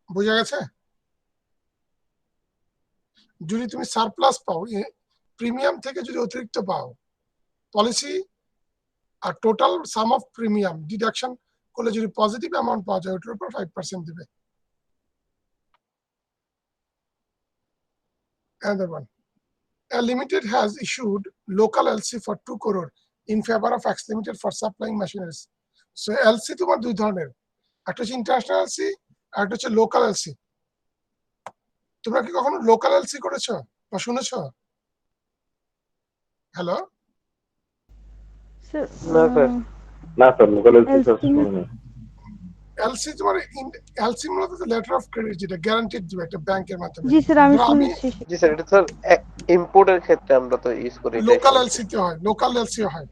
বোঝা গেছে? যদি তুমি সারপ্লাস পাও, প্রিমিয়াম থেকে যদি অতিরিক্ত পাও, পলিসি আর total sum of premium deduction করলে যদি পজিটিভ অ্যামাউন্ট পাওয়া যায় ওটার উপর 5% দিবে। Another one. A limited has issued local LC for 2 crore in favor of X Limited for supplying machineries. So LC তোমার দুই ধরনের, একটা হচ্ছে ইন্টারন্যাশনাল এলসি আর একটা হচ্ছে লোকাল এলসি। তোমরা কি কখনো লোকাল এলসি করেছো বা শুনেছো? হ্যালো, স্যার না স্যার। না sir, local LC sir estimate শুনিনি। এলসি তোমার এলসি মূলত লেটার অফ ক্রেডিট, যেটা গ্যারান্টিড দিবে একটা ব্যাংকের মাধ্যমে। জি স্যার আমি ধরো আমি শুনেছি। জি স্যার এটা স্যার ইম্পোর্টের ক্ষেত্রে আমরা তো ইউজ করি এটাই লোকাল শুনছি। এলসি তে হয়, লোকাল এলসি হয়,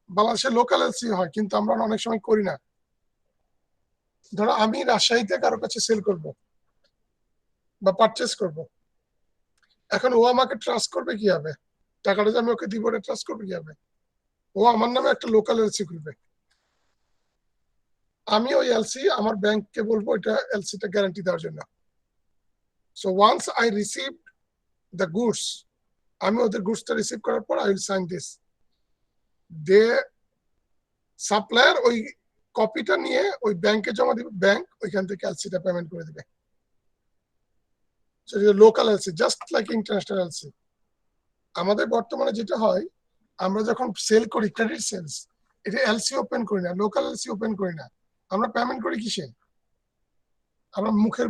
বাংলাদেশে লোকাল এলসি হয়, কিন্তু আমরা অনেক সময় করি না। ধরো আমি রাজশাহীতে কারো কাছে সেল করব বা পারচেস করব, এখন ও আমাকে ট্রাস্ট করবে কিভাবে? টাকাটা যে আমি ওকে দিব ওটা ট্রাস্ট করবে কিভাবে? ও আমার নামে একটা লোকাল এলসি খুলবে, আমি ওই এলসি আমার ব্যাংককে বলবো এটা এলসিটা গ্যারান্টি দেওয়ার জন্য। So once I receive the goods, আমি ওদের গুডসটা রিসিভ করার পর I will sign this. They supplier ওই কপিটা নিয়ে ওই ব্যাংকে জমা দিবে, ব্যাংক ওইখান থেকে এলসিটা পেমেন্ট করে দিবে। Local LC just like international LC. আমাদের বর্তমানে যেটা হয়, আমরা যখন সেল করি ক্রেডিট সেলস, এটা এলসি ওপেন করি না, লোকাল এলসি ওপেন করি না, আমরা পেমেন্ট করি কিসে? আমরা মুখের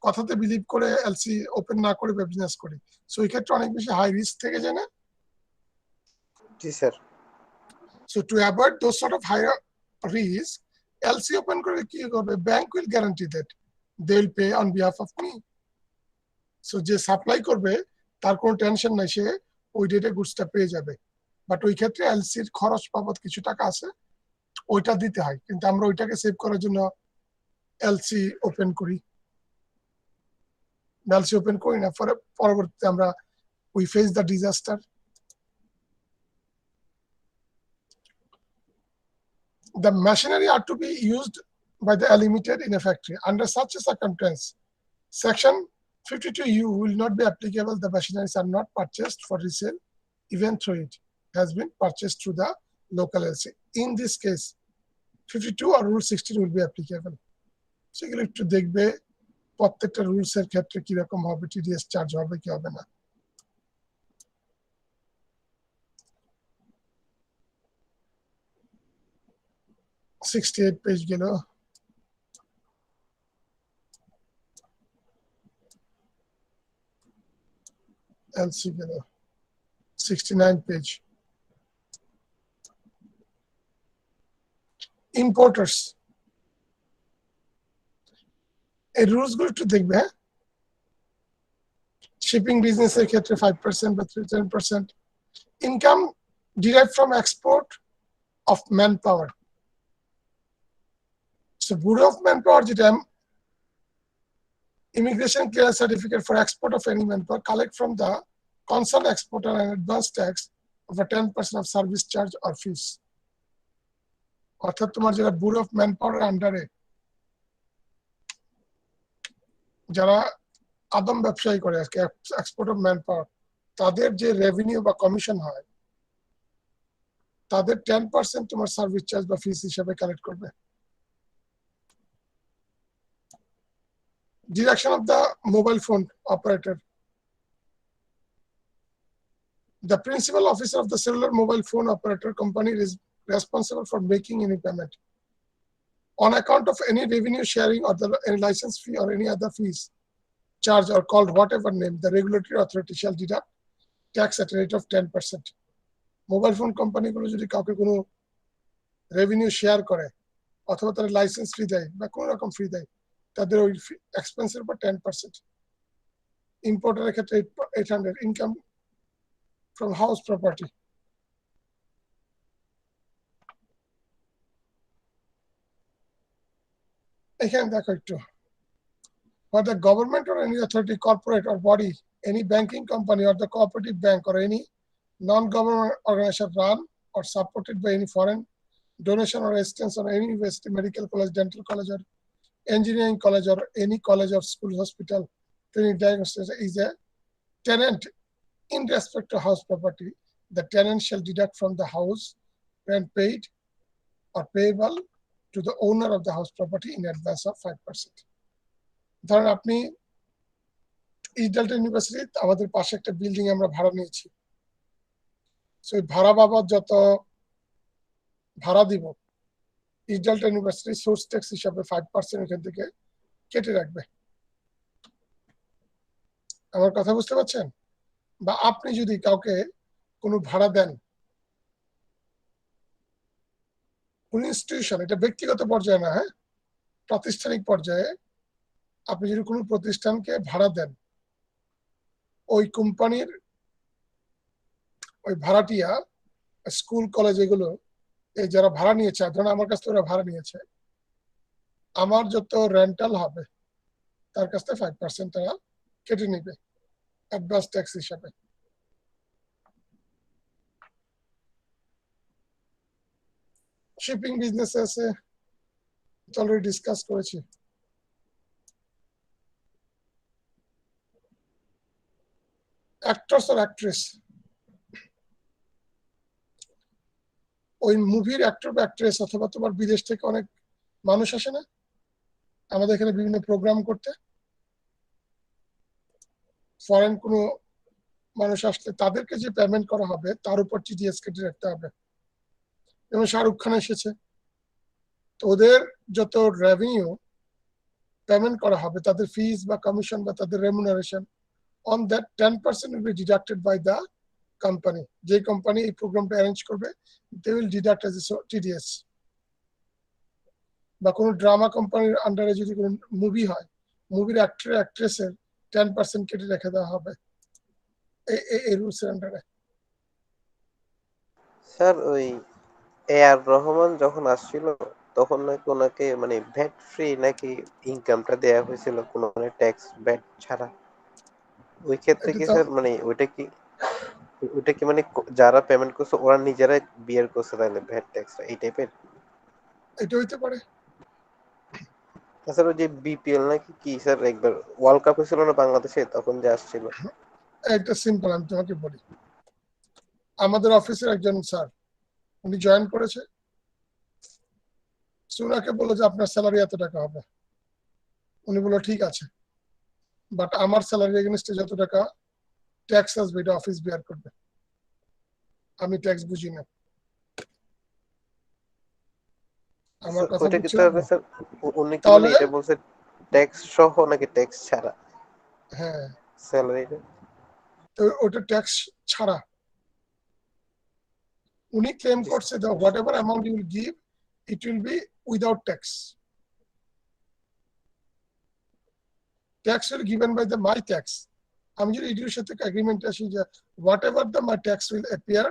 কথাতে বিলিভ করে এলসি ওপেন না করে বিজনেস করি। সো এই ক্ষেত্রে অনেক বেশি হাই রিস্ক থেকে যায় না? জি sir. So to avoid those sort of higher risk, LC open করে কি হবে? Bank will guarantee that they will pay on behalf of me. So যে সাপ্লাই করবে তার কোনো টেনশন নাই, সে ওই ডেটে গুডসটা পেয়ে যাবে। বাট ওই ক্ষেত্রে এলসির খরচ বাবদ কিছু টাকা আছে, ওইটা দিতে হয়, কিন্তু আমরা ওইটাকে সেভ করার জন্য এলসি ওপেন করি, এলসি ওপেন করি না। পরবর্তীতে আমরা we face the disaster. The machinery are to be used by the limited in a factory. Under such a circumstance, Section 52U will not be applicable. The machineries are not purchased for resale, even though it has been purchased through the local LC. In this case, 52 or Rule 16 will be applicable. সেগুলো একটু দেখবে প্রত্যেকটা রুলস এর ক্ষেত্রে কিরকম হবে, টিডিএস চার্জ হবে কি হবে না। $68 পেজ গেল। এলসি গেল 69 পেজ। Importers. এই রুলস গুলো একটু দেখবে। হ্যাঁ, শিপিং বিজনেসের ক্ষেত্রে 5% বা 10%। Income derive from export of man power. So bureau of man power যেটা immigration clearance certificate for export of any manpower collect from the concerned exporter an advance tax of a 10% of service charge or fees. অর্থাৎ তোমার যারা ব্যুরো অফ ম্যান পাওয়ার আন্ডারে যারা আদম ব্যবসায়ী করে আজকে এক্সপোর্ট অফ ম্যান পাওয়ার, তাদের যে রেভিনিউ বা কমিশন হয় তাদের 10% তোমার সার্ভিস চার্জ বা ফিস হিসেবে কালেক্ট করবে। Direction of the mobile phone operator. The principal officer of the cellular mobile phone operator company is responsible for making any payment on account of any revenue sharing or any license fee or any other fees charge or called whatever name. The regulatory authority shall deduct tax at a rate of 10%. Mobile phone কোম্পানিগুলো যদি কাউকে কোনো রেভিনিউ শেয়ার করে অথবা তারা লাইসেন্স ফি দেয় বা কোনো রকম ফি দেয়, তাদের ওই এক্সপেন্সের উপর 10%। ইম্পোর্টারের ক্ষেত্রে 800। Income from house property. এখানে দেখো একটু, for the government or any authority, corporate or body, any banking company or the cooperative bank or any non-government organization run or supported by any foreign donation or assistance or any university, medical college, dental college or engineering college or any college or school, hospital, training diagnosis is a tenant in respect to house property. The tenant shall deduct from the house rent paid or payable to the owner of the house property in advance of 5%. ধরেন আপনি ইস্ট ডেল্টা ইউনিভার্সিটি আমাদের পাশে একটা বিল্ডিং আমরা ভাড়া নিয়েছি, সো ভাড়া বাবদ যত ভাড়া দিব east delta university source tax হিসাবে 5% এখান থেকে কেটে রাখবে। আমার কথা বুঝতে পারছেন? বা আপনি যদি কাউকে কোনো ভাড়া দেন, কোন ইনস্টিটিউশন, এটা ব্যক্তিগত পর্যায়ে না, হ্যাঁ, প্রাতিষ্ঠানিক পর্যায়ে আপনি যদি কোনো প্রতিষ্ঠানকে ভাড়া দেন, ওই কোম্পানির ওই ভাড়াটিয়া স্কুল কলেজ এগুলো এই যারা ভাড়া নিয়েছে, ধরুন আমার কাছ থেকে ওরা ভাড়া নিয়েছে, আমার যত রেন্টাল হবে তার কাছ থেকে 5% তারা কেটে নিবে অ্যাডভান্স ট্যাক্স হিসাবে। শিপিং বিজনেস আছে, অলরেডি ডিসকাস করেছি। অ্যাক্টরস আর অ্যাক্ট্রেস, ওই মুভির অ্যাক্টর বা অ্যাক্ট্রেস অথবা তোমার বিদেশ থেকে অনেক মানুষ আসে না আমাদের এখানে বিভিন্ন প্রোগ্রাম করতে, ফরেন কোনো মানুষ আসলে তাদেরকে যে পেমেন্ট করা হবে তার উপর টিডিএস কেটে রাখতে হবে। যেমন শাহরুখ খান এসেছে, তো ওদের যত রেভিনিউ পেমেন্ট করা হবে, তাদের ফিস বা কমিশন বা তাদের remuneration, on that 10% will be deducted by the company. যে কোম্পানি এই প্রোগ্রামটা অ্যারেঞ্জ করবে, they will deduct as a TDS. বা কোনো ড্রামা কোম্পানির আন্ডারে যদি কোনো মুভি হয়, মুভির অ্যাক্টর অ্যাক্ট্রেসের 10% কেটে রেখে দেওয়া হবে এই রুলসের আন্ডারে। স্যার ওই এ আর রহমান যখন আসছিল তখন নাকি ওনাকে মানে ভ্যাট ফ্রি নাকি ইনকামটা দেয়া হয়েছিল কোনো মানে ট্যাক্স ভ্যাট ছাড়া। ওই ক্ষেত্রে এটা কি তো স্যার মানে ওইটা কি মানে যারা পেমেন্ট করছে ওরা নিজেরাই বিয়ার করছে তাহলে ভ্যাট ট্যাক্সটা এই টাইপের? এটা হইতে পারে। স্যার ওই যে বিপিএল নাকি কি স্যার একবার ওয়ার্ল্ড কাপ হয়েছিল না বাংলাদেশে, তখন যে আসছিল। একটা সিম্পল আমি তোমাকে বলি, আমাদের অফিসের একজন স্যার, উনি জয়েন করেছে, ওনাকে বললো যে আপনার স্যালারি এত টাকা হবে। উনি বললো ঠিক আছে, বাট আমার স্যালারি এগেনস্টে যত টাকা ট্যাক্স আসবে এটা অফিস বেয়ার করবে, আমি ট্যাক্স বুঝি না। আমার কথা ওইটা কি বুঝছেন? তাহলে স্যার উনি কি মানে তাহলে এটা বলছে ট্যাক্স সহ নাকি ট্যাক্স ছাড়া হ্যাঁ, স্যালারিটা? তো ওটা ট্যাক্স ছাড়া উনি ক্লেম করছে যে whatever amount you will give it will be without tax. tax will given by the my tax. আমি যদি ইডির সাথে এগ্রিমেন্ট আসি যে whatever the my tax will appear,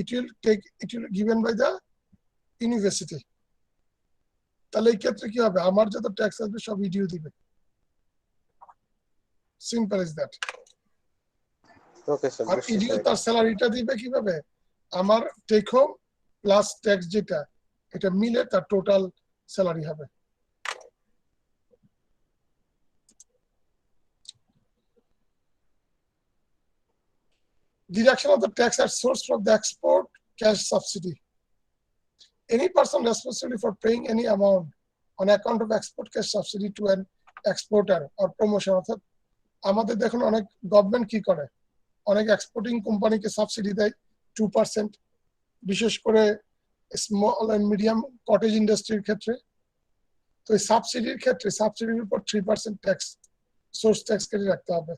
it will given by the university. তাহলে এই ক্ষেত্রে কি হবে, আমার যত ট্যাক্স আসবে সব ইডিও দিবে। Simple is that. Okay sir, আর ইডিও তার স্যালারিটা দিবে কিভাবে, আমার টেক হোম প্লাস ট্যাক্স যেটা এটা মিলে তার টোটাল স্যালারি হবে। Deduction of the tax at source from the export cash subsidy. Any person responsible for paying any amount on account of export cash subsidy to an exporter or promotion, অর্থাৎ আমাদের দেখুন অনেক গভর্নমেন্ট কি করে, অনেক এক্সপোর্টিং কোম্পানিকে সাবসিডি দেয় 2%, বিশেষ করে স্মল এন্ড মিডিয়াম কটেজ ইন্ডাস্ট্রির ক্ষেত্রে। তো এই সাবসিডির ক্ষেত্রে সাবসিডির উপর 3% ট্যাক্স, সোর্স ট্যাক্স কেটে রাখতে হবে।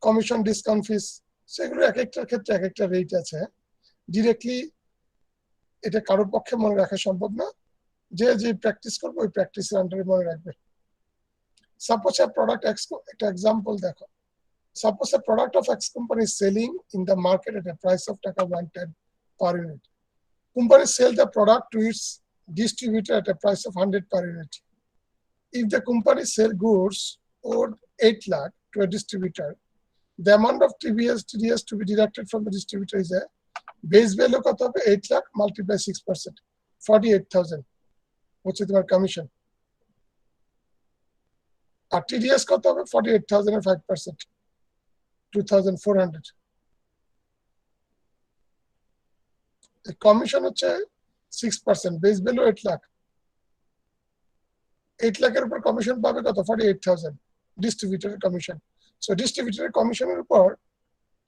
কমিশন, ডিসকাউন্ট ফিস, সেগুলো এক একটার ক্ষেত্রে এক একটা রেট আছে। ডিরেক্টলি এটা কারোর পক্ষে মনে রাখা সম্ভব না, যে যে প্র্যাকটিস করবে ওই প্র্যাকটিসের আন্ডারে মনে রাখবে। সাপোজ a product X, একটা এক্সাম্পল দেখো। Suppose a product of X company is selling in the market at a price of taka 110 per unit. Company sell the product to its distributor at a price of 100 per unit. If the company sell goods owed 8 lakh to a distributor, the amount of TDS to be deducted from the distributor is a base value কত হবে 8 lakh multiply 6%, 48,000 হচ্ছে তোমার কমিশন। আর TDS কত হবে 48,000 এর 5%, 2,400। কমিশন হচ্ছে 6%, বেস ভ্যালু 8 লাখ, 8 লাখের উপর কমিশন পাবে কত 48,000 ডিস্ট্রিবিউটরের কমিশন। সো ডিস্ট্রিবিউটরের কমিশনের উপর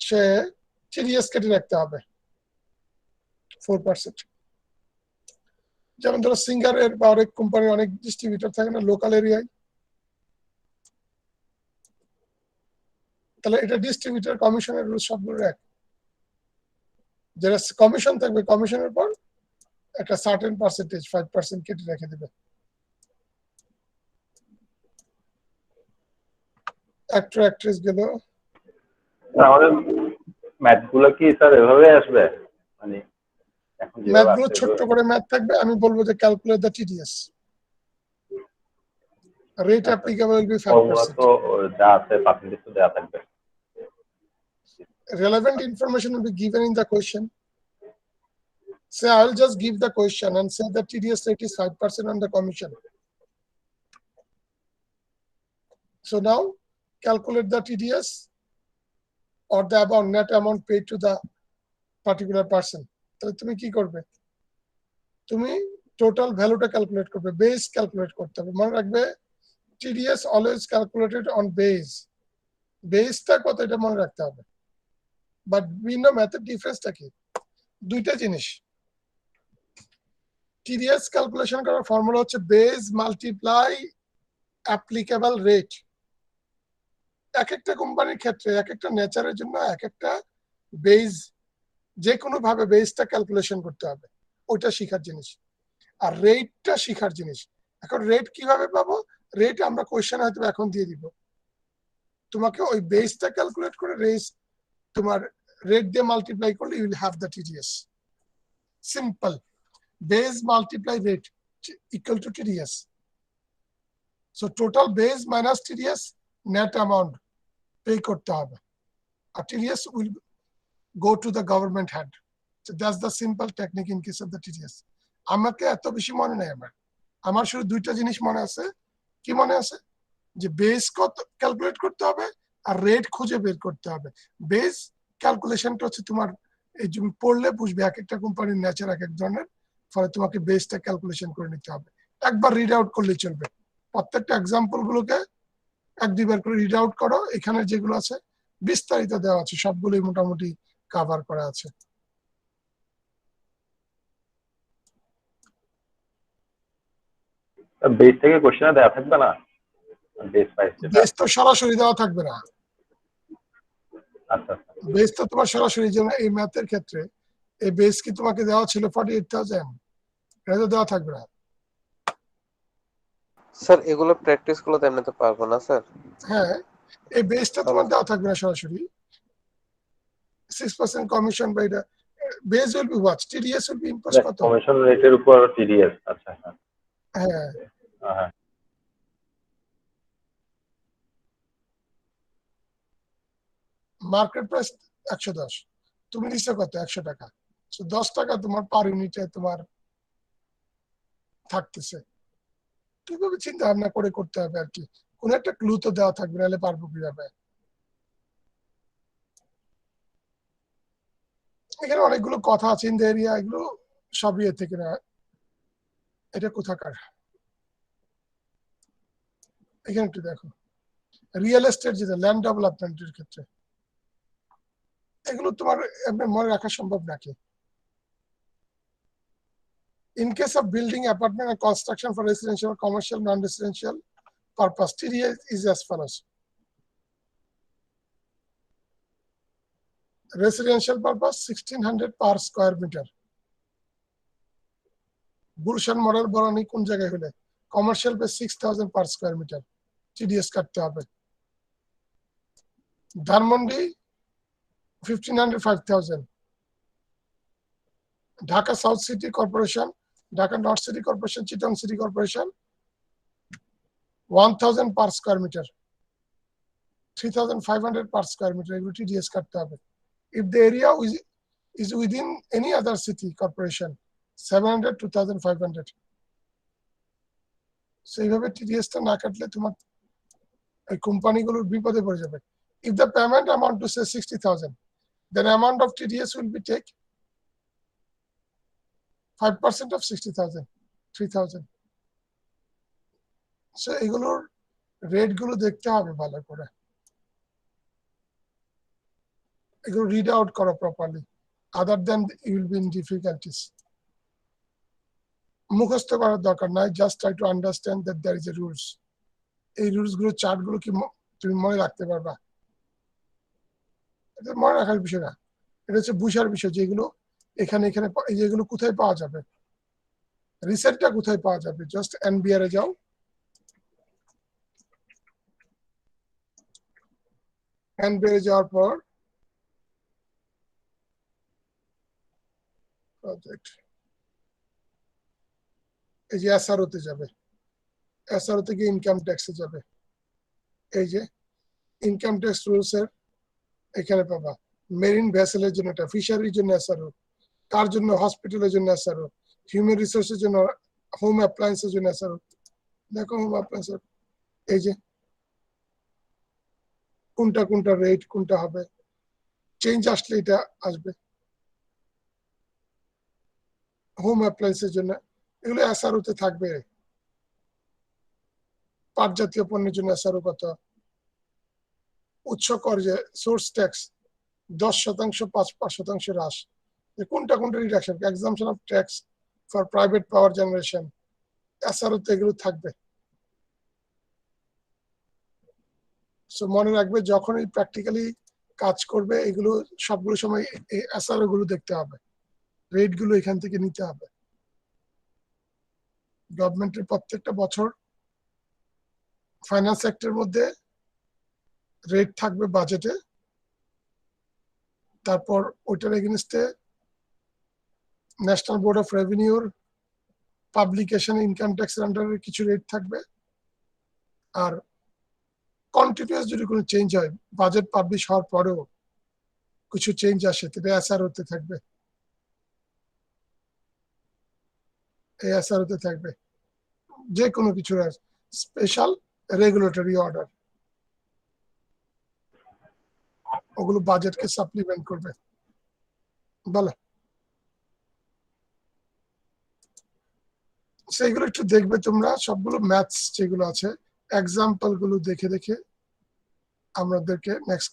সে TDS কেটে রাখতে হবে 4%। যেমন ধরো সিঙ্গারের বা অনেক কোম্পানির অনেক ডিস্ট্রিবিউটর থাকে না লোকাল এরিয়ায়, তাহলে এটা ডিস্ট্রিবিউটর কমিশনের রুল সবগুলো এক। যেটা কমিশন থাকবে কমিশনের পর একটা সার্টেন পার্সেন্টেজ 5% কেটে রেখে দেবে। অ্যাক্টর অ্যাক্ট্রেস গেল। আমাদের ম্যাথ গুলো কি স্যার এভাবে আসবে, মানে এখন ম্যাথ যেভাবে গুলো আসছে ছোট্ট করে ম্যাথ থাকবে, আমি বলবো যে calculate the TDS, rate applicable will be formula 5%। তো যা আছে পার্সেন্টেজ তো দেওয়া থাকবে। Relevant information will be given in the question. Say I will just give the question and say the TDS rate is 5% on the commission. So now calculate the TDS or the amount, net amount paid to the particular person. তাহলে তুমি কি করবে, তুমি টোটাল ভ্যালুটা ক্যালকুলেট করবে, বেস ক্যালকুলেট করতে হবে। মনে রাখবে TDS always calculated on base, বেসটা কত এটা মনে রাখতে হবে। বাট বিভিন্ন ম্যাথের ডিফারেন্সটা কি, দুইটা জিনিস। TDS ক্যালকুলেশন করার ফর্মুলা হচ্ছে বেস মাল্টিপ্লাই অ্যাপ্লিকেবল রেট। এক একটা কোম্পানির ক্ষেত্রে এক একটা নেচারের জন্য এক একটা বেস, যে কোনো ভাবে বেসটা ক্যালকুলেশন করতে হবে, ওইটা শিখার জিনিস। আর রেটটা শিখার জিনিস। এখন রেট কিভাবে পাবো, রেট আমরা কোয়েশ্চেন হয়তো এখন দিয়ে দিব, তোমাকে ওই বেসটা ক্যালকুলেট করে তোমার রেট দিয়ে মাল্টিপ্লাই করলে you will have the TDS। Simple, base multiply rate equal to TDS। So total base minus TDS, net amount pay করতে হবে, আর TDS will go to the government hand. So that's the simple technique in case of the TDS. আমাকে এত বেশি মনে নেই, আমার শুধু দুইটা জিনিস মনে আছে। কি মনে আছে, যে বেস কত ক্যালকুলেট করতে হবে আর রেট খুঁজে বের করতে হবে। বেস ক্যালকুলেশনটা হচ্ছে তোমার এই তুমি পড়লে বুঝবে এক একটা কোম্পানির নেচার এক এক ধরনের, ফলে তোমাকে বেসটা ক্যালকুলেশন করে নিতে হবে। একবার রিড আউট করলে চলবে, প্রত্যেকটা এক্সাম্পল গুলোকে এক দুইবার করে রিড আউট করো। এখানে যেগুলো আছে বিস্তারিত দেওয়া আছে, সবগুলোই মোটামুটি কভার করা আছে। বেস থেকে কোশ্চেন দেওয়া থাকবে না, বেস প্রাইস যেটা। বেস তো সরাসরি দেওয়া থাকবে না। আচ্ছা বেস তো তোমার সরাসরি, যেমন এই ম্যাথের ক্ষেত্রে এই বেস কি তোমাকে দেওয়া ছিল 48,000, এটা তো দেওয়া থাকবে না। স্যার এগুলো প্র্যাকটিস গুলো তেমনি তো পারবো না স্যার। হ্যাঁ, এই বেসটা তোমার দেওয়া থাকবে না সরাসরি 6% কমিশন বা এটা base will be watch TDS will be impose কত। কমিশন রেটের উপর টিডিএস। আচ্ছা হ্যাঁ হ্যাঁ হ্যাঁ মার্কেট প্রাইস 110, তুমি নিচ্ছ কত 100 টাকা, 10 টাকা তোমার পার ইউনিটে তোমার থাকতেছে। কিভাবে চিন্তা ভাবনা করে করতে হবে আর কি, কোন একটা ক্লু তো দেওয়া থাকবে, নাহলে পারবো কিভাবে। এখানে অনেকগুলো কথা আছে ইন দ্য এরিয়া, এগুলো সবই এর থেকে না। এটা কোথাকার, এখানে একটু দেখো রিয়েল এস্টেট যেটা ল্যান্ড ডেভেলপমেন্টের ক্ষেত্রে, এগুলো তোমার এমনি মনে রাখা সম্ভব নাকি। In case of building apartment and construction for residential, commercial, non-residential purpose, TDS is as follows. Residential purpose 1600 per square meter. Gulshan model বরানি কোন জায়গায় হলে কমার্শিয়াল পে 6000 per square meter TDS কাটতে হবে। Dhanmondi 1500 5000। Dhaka south city corporation, Dhaka north city corporation, Chittagong city corporation 1000 per square meter, 3500 per square meter, এগুলো TDS কাটতে হবে। If the area is within any other city corporation 700 2500। সেইভাবে টিডিএসটা না কাটলে তোমার এই কোম্পানিগুলোর বিপদে পড়ে যাবে। If the payment amount to say 60,000, then amount of TDS will be take 5% of 60,000, 3000। So এগুলোর রেট গুলো দেখতে হবে ভালো করে, এগুলো রিড আউট করা properly, other than you will be in difficulties. মুখস্থ করার দরকার নাই, just try to understand that there is a rules. এই রুলস গুলো চার্ট গুলো কি তুমি মনে রাখতে পারবা, এটা মনে রাখার বিষয় না, এটা হচ্ছে বুঝার বিষয় যে এগুলো এখানে এখানে এই যেগুলো কোথায় পাওয়া যাবে, রিসেন্টটা কোথায় পাওয়া যাবে। জাস্ট এনবিআর এ যাও, এনবিআর এ যাওয়ার পর প্রজেক্ট, এই যে এসআরও তে যাবে, এসআরও থেকে ইনকাম ট্যাক্সে যাবে, এই যে ইনকাম ট্যাক্স রুলস এর এখানে পাবা। মেরিন ভেসেলের জন্য এটা, ফিশারির জন্য এসআরও, তার জন্য হসপিটালের জন্য এসআরও, হিউম্যান রিসোর্সের জন্য, হোম অ্যাপ্লায়েন্সের জন্য এসআরও। দেখো হোম অ্যাপ্লায়েন্স, এই যে কোনটা কোনটা রেট কোনটা হবে, চেঞ্জ আসলে এটা আসবে। হোম অ্যাপ্লায়েন্সের জন্য এগুলো এসআরও তে থাকবে। পাট জাতীয় পণ্যের জন্য এসআরও কত, উৎস কর যে সোর্স ট্যাক্স 10% 5% হ্রাস, কোনটা কোনটা reduction, exemption of tax for private power generation, SRO তে এগুলো থাকবে। সো মনে রাখবে যখনই প্র্যাকটিক্যালি কাজ করবে এগুলো সবগুলো সময় এসআরও গুলো দেখতে হবে, রেট গুলো এখান থেকে নিতে হবে। গভর্নমেন্টের প্রত্যেকটা বছর ফাইন্যান্স সেক্টরের মধ্যে রেট থাকবে বাজেটে, তারপর ওইটার এগেনস্টে ন্যাশনাল বোর্ড অফ রেভিনিউর পাবলিকেশন ইনকাম ট্যাক্সের আন্ডারে কিছু রেট থাকবে। আর কন্টিনিউয়াস যদি কোনো চেঞ্জ হয়, বাজেট পাবলিশ হওয়ার পরেও কিছু চেঞ্জ আসে, তবে এসআর হতে থাকবে, এই এসআর হতে থাকবে। যে কোনো কিছু স্পেশাল রেগুলেটরি অর্ডার, ওগুলো বাজেটকে সাপ্লিমেন্ট করবে। বলো সেইগুলো একটু দেখবে তোমরা, সবগুলো ম্যাথস যেগুলো আছে এক্সাম্পল গুলো দেখে দেখে আমাদেরকে নেক্সট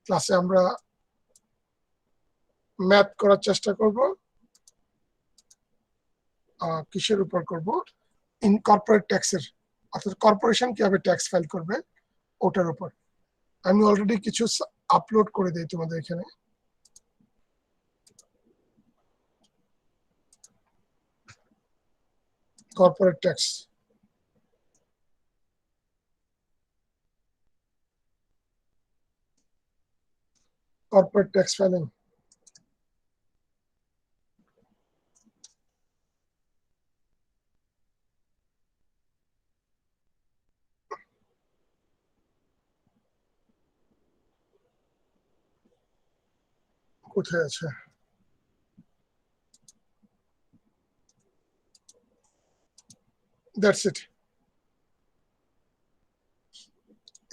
ক্লাসে আমরা ম্যাথ করার চেষ্টা করব। কিসের উপর করব, ইন কর্পোরেট ট্যাক্সের, অর্থাৎ কর্পোরেশন কিভাবে ট্যাক্স ফাইল করবে ওটার উপর। আমি অলরেডি কিছু আপলোড করে দিই তোমাদের এখানে। Corporate tax corporate tax filing. কোথায় আছে? That's it.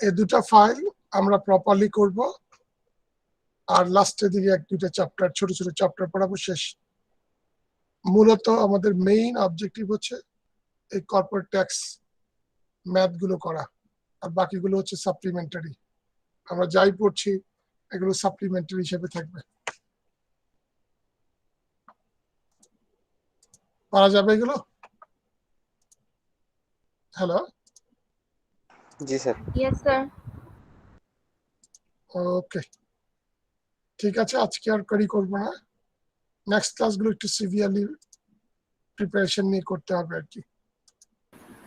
এই দুটা ফাইল আমরা প্রপারলি করব, আর লাস্টের দিকে এক দুইটা চ্যাপ্টার, ছোট ছোট চ্যাপ্টার পড়াবো, শেষ। মূলত আমাদের মেইন অবজেক্টিভ হচ্ছে এই কর্পোরেট ট্যাক্স ম্যাথ গুলো করা, আর বাকিগুলো হচ্ছে সাপ্লিমেন্টারি। আমরা যাই পড়ছি এগুলো সাপ্লিমেন্টারি হিসেবে থাকবে। পারা যাবে এগুলো? হ্যালো, জি স্যার। Yes sir. ওকে, ঠিক আছে, আজকে আর করি করবো না। নেক্সট ক্লাসগুলো একটু সিভিয়ারলি প্রিপারেশন নিয়ে করতে হবে আর কি।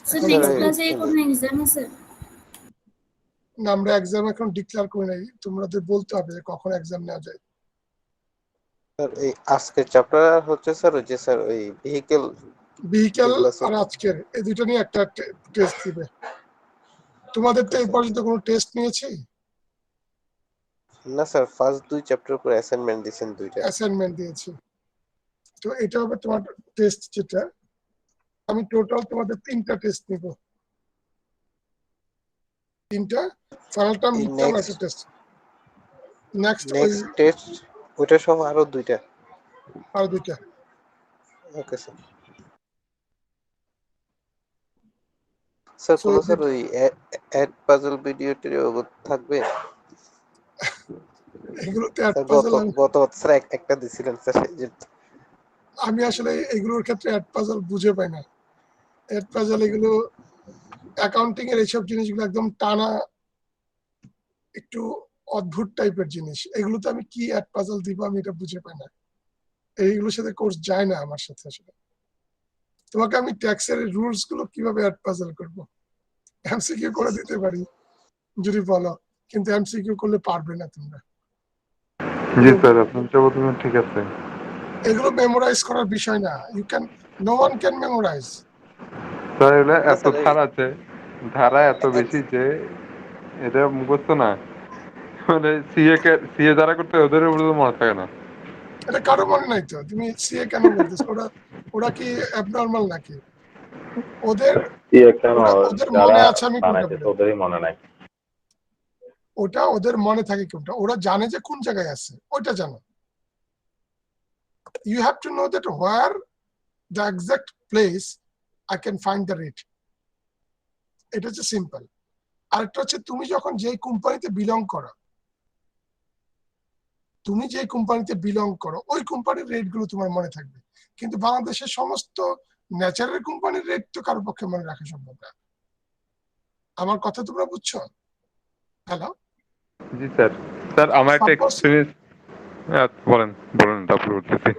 স্যার Sir, নেক্সট এই- ক্লাসে কোন এক্সাম আছে? না, আমরা এক্সাম এখন ডিক্লেয়ার করে নাই, তোমাদের বলতে হবে যে কখন এক্সাম নেওয়া যায়। স্যার এই আজকের চ্যাপ্টার হচ্ছে স্যার ওই যে স্যার ওই ভেহিকেল ভেহিকেল এগুলো আছে। আর আজকের এই দুটো নিয়ে একটা টেস্ট দিবে। তোমাদের তো এই পর্যন্ত কোনো টেস্ট নিয়েছি? না স্যার, ফার্স্ট দুই চ্যাপ্টার করে অ্যাসাইনমেন্ট দিয়েছেন দুইটা। অ্যাসাইনমেন্ট দিয়েছি, তো এটা হবে তোমার টেস্ট। যেটা আমি টোটাল তোমাদের 3টা টেস্ট নিব, 3টা, ফাইনালটা এই মিডটার্ম একটা টেস্ট। নেক্সট ওই নেক্সট টেস্ট ওইটা সহ আরো দুইটা। আর 2টা। Okay sir. স্যার So, কোন স্যার ওই অ্যাড পাজল ভিডিও টিডিও থাকবে? এগুলোতে স্যার পাজল গত স্যার একটা দিছিলেন স্যার। আমি আসলে এগুলোর ক্ষেত্রে অ্যাড পাজল বুঝে পাই না। অ্যাড পাজল এগুলো অ্যাকাউন্টিং এর এইসব জিনিসগুলো একদম টানা, একটু অদ্ভুত টাইপের জিনিস। এগুলোতে আমি কি অ্যাড পাজল দিব আমি এটা বুঝে পাই না। এইগুলোর সাথে কোর্স যায় না আমার সাথে আসলে। তোমাকে আমি ট্যাক্সের রুলস গুলো কিভাবে অ্যাড পাজল করব, এমসিকিউ করে দিতে পারি যদি বলো, কিন্তু এমসিকিউ করলে পারবে না তোমরা। জি স্যার, আপনি যা বলছেন ঠিক আছে। এগুলো মেমোরাইজ করার বিষয় না। You can, no one can memorize. Sir এগুলো না এত স্যার, ধারা আছে, ধারা এত বেশি যে এটা মুখস্থ না। মানে সিএ যারা করতে ওদের উপরে তো মনে থাকে না। এটা কারো মনে নাই তো, তুমি সিএ কেন বলতেছো? ওরা ওরা কি অ্যাবনর্মাল নাকি? ওদের কেন ওদের যারা মনে আছে, আমি কোনটা বানাইছে বলি, ওদেরই মনে নাই। ওটা ওদের মনে থাকে কোনটা, ওরা জানে যে কোন জায়গায় আছে, ওইটা জানো। You have to know that where the exact place I can find the rate. এটা হচ্ছে সিম্পল। আরেকটা হচ্ছে তুমি যখন যেই কোম্পানিতে বিলং করো, ওই কোম্পানির রেট গুলো তোমার মনে থাকবে, কিন্তু বাংলাদেশের সমস্ত ন্যাচারাল কোম্পানির রেট তো কারোর পক্ষে মনে রাখা সম্ভব না। আমার কথা তোমরা বুঝছো? হ্যালো, জি স্যার। স্যার আমার একটা Suppose- এক্সপিরিয়েন্স, বলেন বলেন তারপর বলতেছি।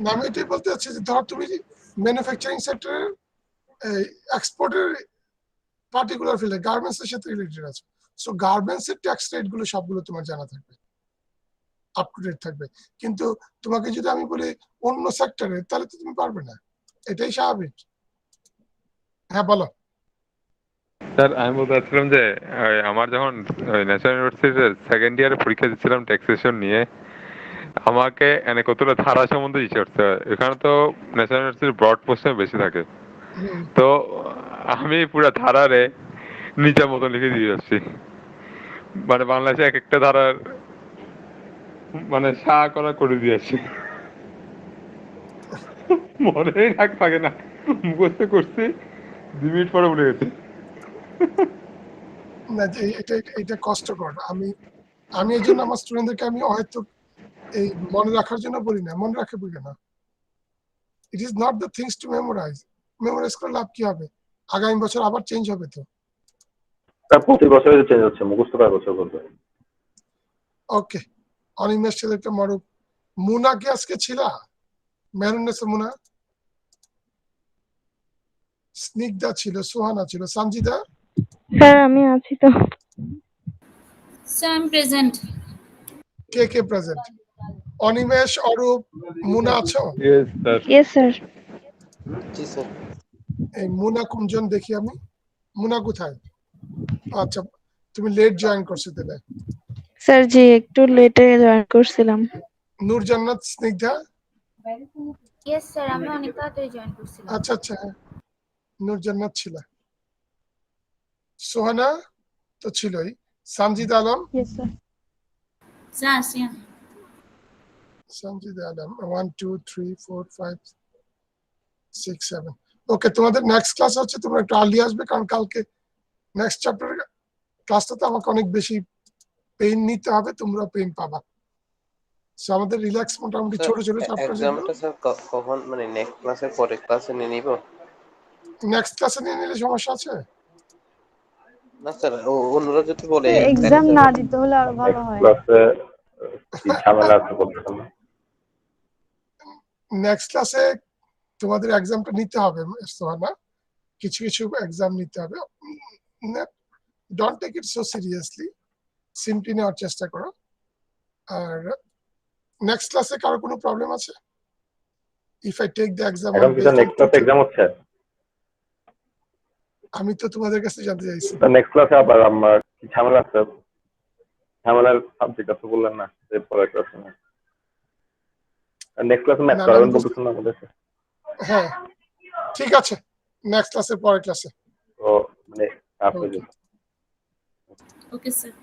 না, আমি এটাই বলতে চাচ্ছি যে ধর তুমি ম্যানুফ্যাকচারিং সেক্টরের এক্সপোর্টের পার্টিকুলার ফিল্ডে গার্মেন্টস এর সাথে রিলেটেড আছে, সো গার্মেন্টস এর ট্যাক্স রেট গুলো সবগুলো তোমার জানা থাকবে, আপ টু ডেট থাকবে। কিন্তু তোমাকে যদি আমি বলি অন্য সেক্টরে, তাহলে তো তুমি পারবে না, এটাই স্বাভাবিক। হ্যাঁ বলো। স্যার আমি বলতে চাচ্ছিলাম যে আমার যখন ন্যাশনাল ইউনিভার্সিটির সেকেন্ড ইয়ারে পরীক্ষা দিচ্ছিলাম ট্যাক্সেশন নিয়ে, আমাকে এনে কতটা ধারা সম্বন্ধে ইচ্ছে হচ্ছে। এখানে তো ন্যাশনাল ইউনিভার্সিটির ব্রড পোর্শন বেশি থাকে, তো আমি পুরো ধারারে নিজের মতো লিখে দিয়ে যাচ্ছি। মানে বাংলাদেশে এক একটা ধারার মানে করা করে দিয়েছি। মনেই রাখ থাকে না, মুখস্থ করছি 2 মিনিট পরে ভুলে গেছি। না, যে এটা কষ্টকর। আমি এই জন্য আমার স্টুডেন্টদেরকে আমি হয়তো এই মনে রাখার জন্য বলি না, মনে রাখে বলি না। It is not the things to memorize. Memorize করে লাভ কি হবে? আগামী বছর আবার চেঞ্জ হবে তো। তার প্রতি বছরই চেঞ্জ হচ্ছে, মুখস্থ কয় বছর করবে। ওকে, অনিমেষ ছেলেটা মরুক। মুনা কি আজকে ছিল? মেহরুন্নেসা মুনা, স্নিগ্ধা ছিল, সোহানা ছিল, সঞ্জিদা। স্যার আমি আছি তো। Sir I am present. কে কে প্রেজেন্ট? অনিমেষ, অরূপ, মুনা আছো? Yes sir. Yes sir. জি স্যার। এই মুনা কোনজন দেখি আমি? মুনা কোথায়? আচ্ছা, তুমি লেট জয়েন করছো তাহলে। স্যার জি একটু লেটে জয়েন করছিলাম। নূর জান্নাত, স্নিগ্ধা? ইয়েস স্যার, আমি অনেক তাড়াতাড়ি জয়েন করছিলাম। আচ্ছা আচ্ছা, হ্যাঁ। নূর জান্নাত ছিল। সোহানা তো ছিলই। Sanjid Alam? Yes sir. Sir Asiya. Sanjid Alam 1 2 3 4 5 6 7। Okay, তোমাদের নেক্সট ক্লাস হচ্ছে, তোমরা একটু আর্লি আসবে, কারণ কালকে নেক্সট চ্যাপ্টারের ক্লাসটাতে আমাকে অনেক বেশি পেইন নিতে হবে, তোমরা পেইন পাবা। সো আমাদের রিল্যাক্স মোটামুটি ছোট ছোট চ্যাপ্টার যেগুলো, এক্সামটা স্যার কখন মানে নেক্সট ক্লাসের পরে ক্লাসে নিয়ে নিব? নেক্সট ক্লাসে নিয়ে নিলে সমস্যা আছে? না স্যার, অন্যরা যদি বলে এক্সাম না দিতে হলে আরো ভালো নেক্সট হয়। ক্লাসে কি ঝামেলা আছে বলতেছেন না? নেক্সট ক্লাসে তোমাদের এক্সামটা নিতে হবে সোহানা, কিছু কিছু এক্সাম নিতে হবে। Don't take it so seriously, simply নেওয়ার চেষ্টা করো। আর নেক্সট ক্লাসে কারো কোনো প্রবলেম আছে? If I take the exam এখন কি নেক্সট ক্লাসে এক্সাম হচ্ছে? আমি তো তোমাদের কাছে জানতে চাইছি। নেক্সট ক্লাসে আবার আমার কি ঝামেলা আছে? ঝামেলার সাবজেক্ট আছে বললেন না যে পরের ক্লাসে না, নেক্সট ক্লাসে ম্যাথ না, করাবেন আমি বলতেছেন না আমাদের? হ্যাঁ ঠিক আছে, নেক্সট ক্লাসে, পরের ক্লাসে। তো মানে চাপ হয়ে ওকে। যেত। Okay sir.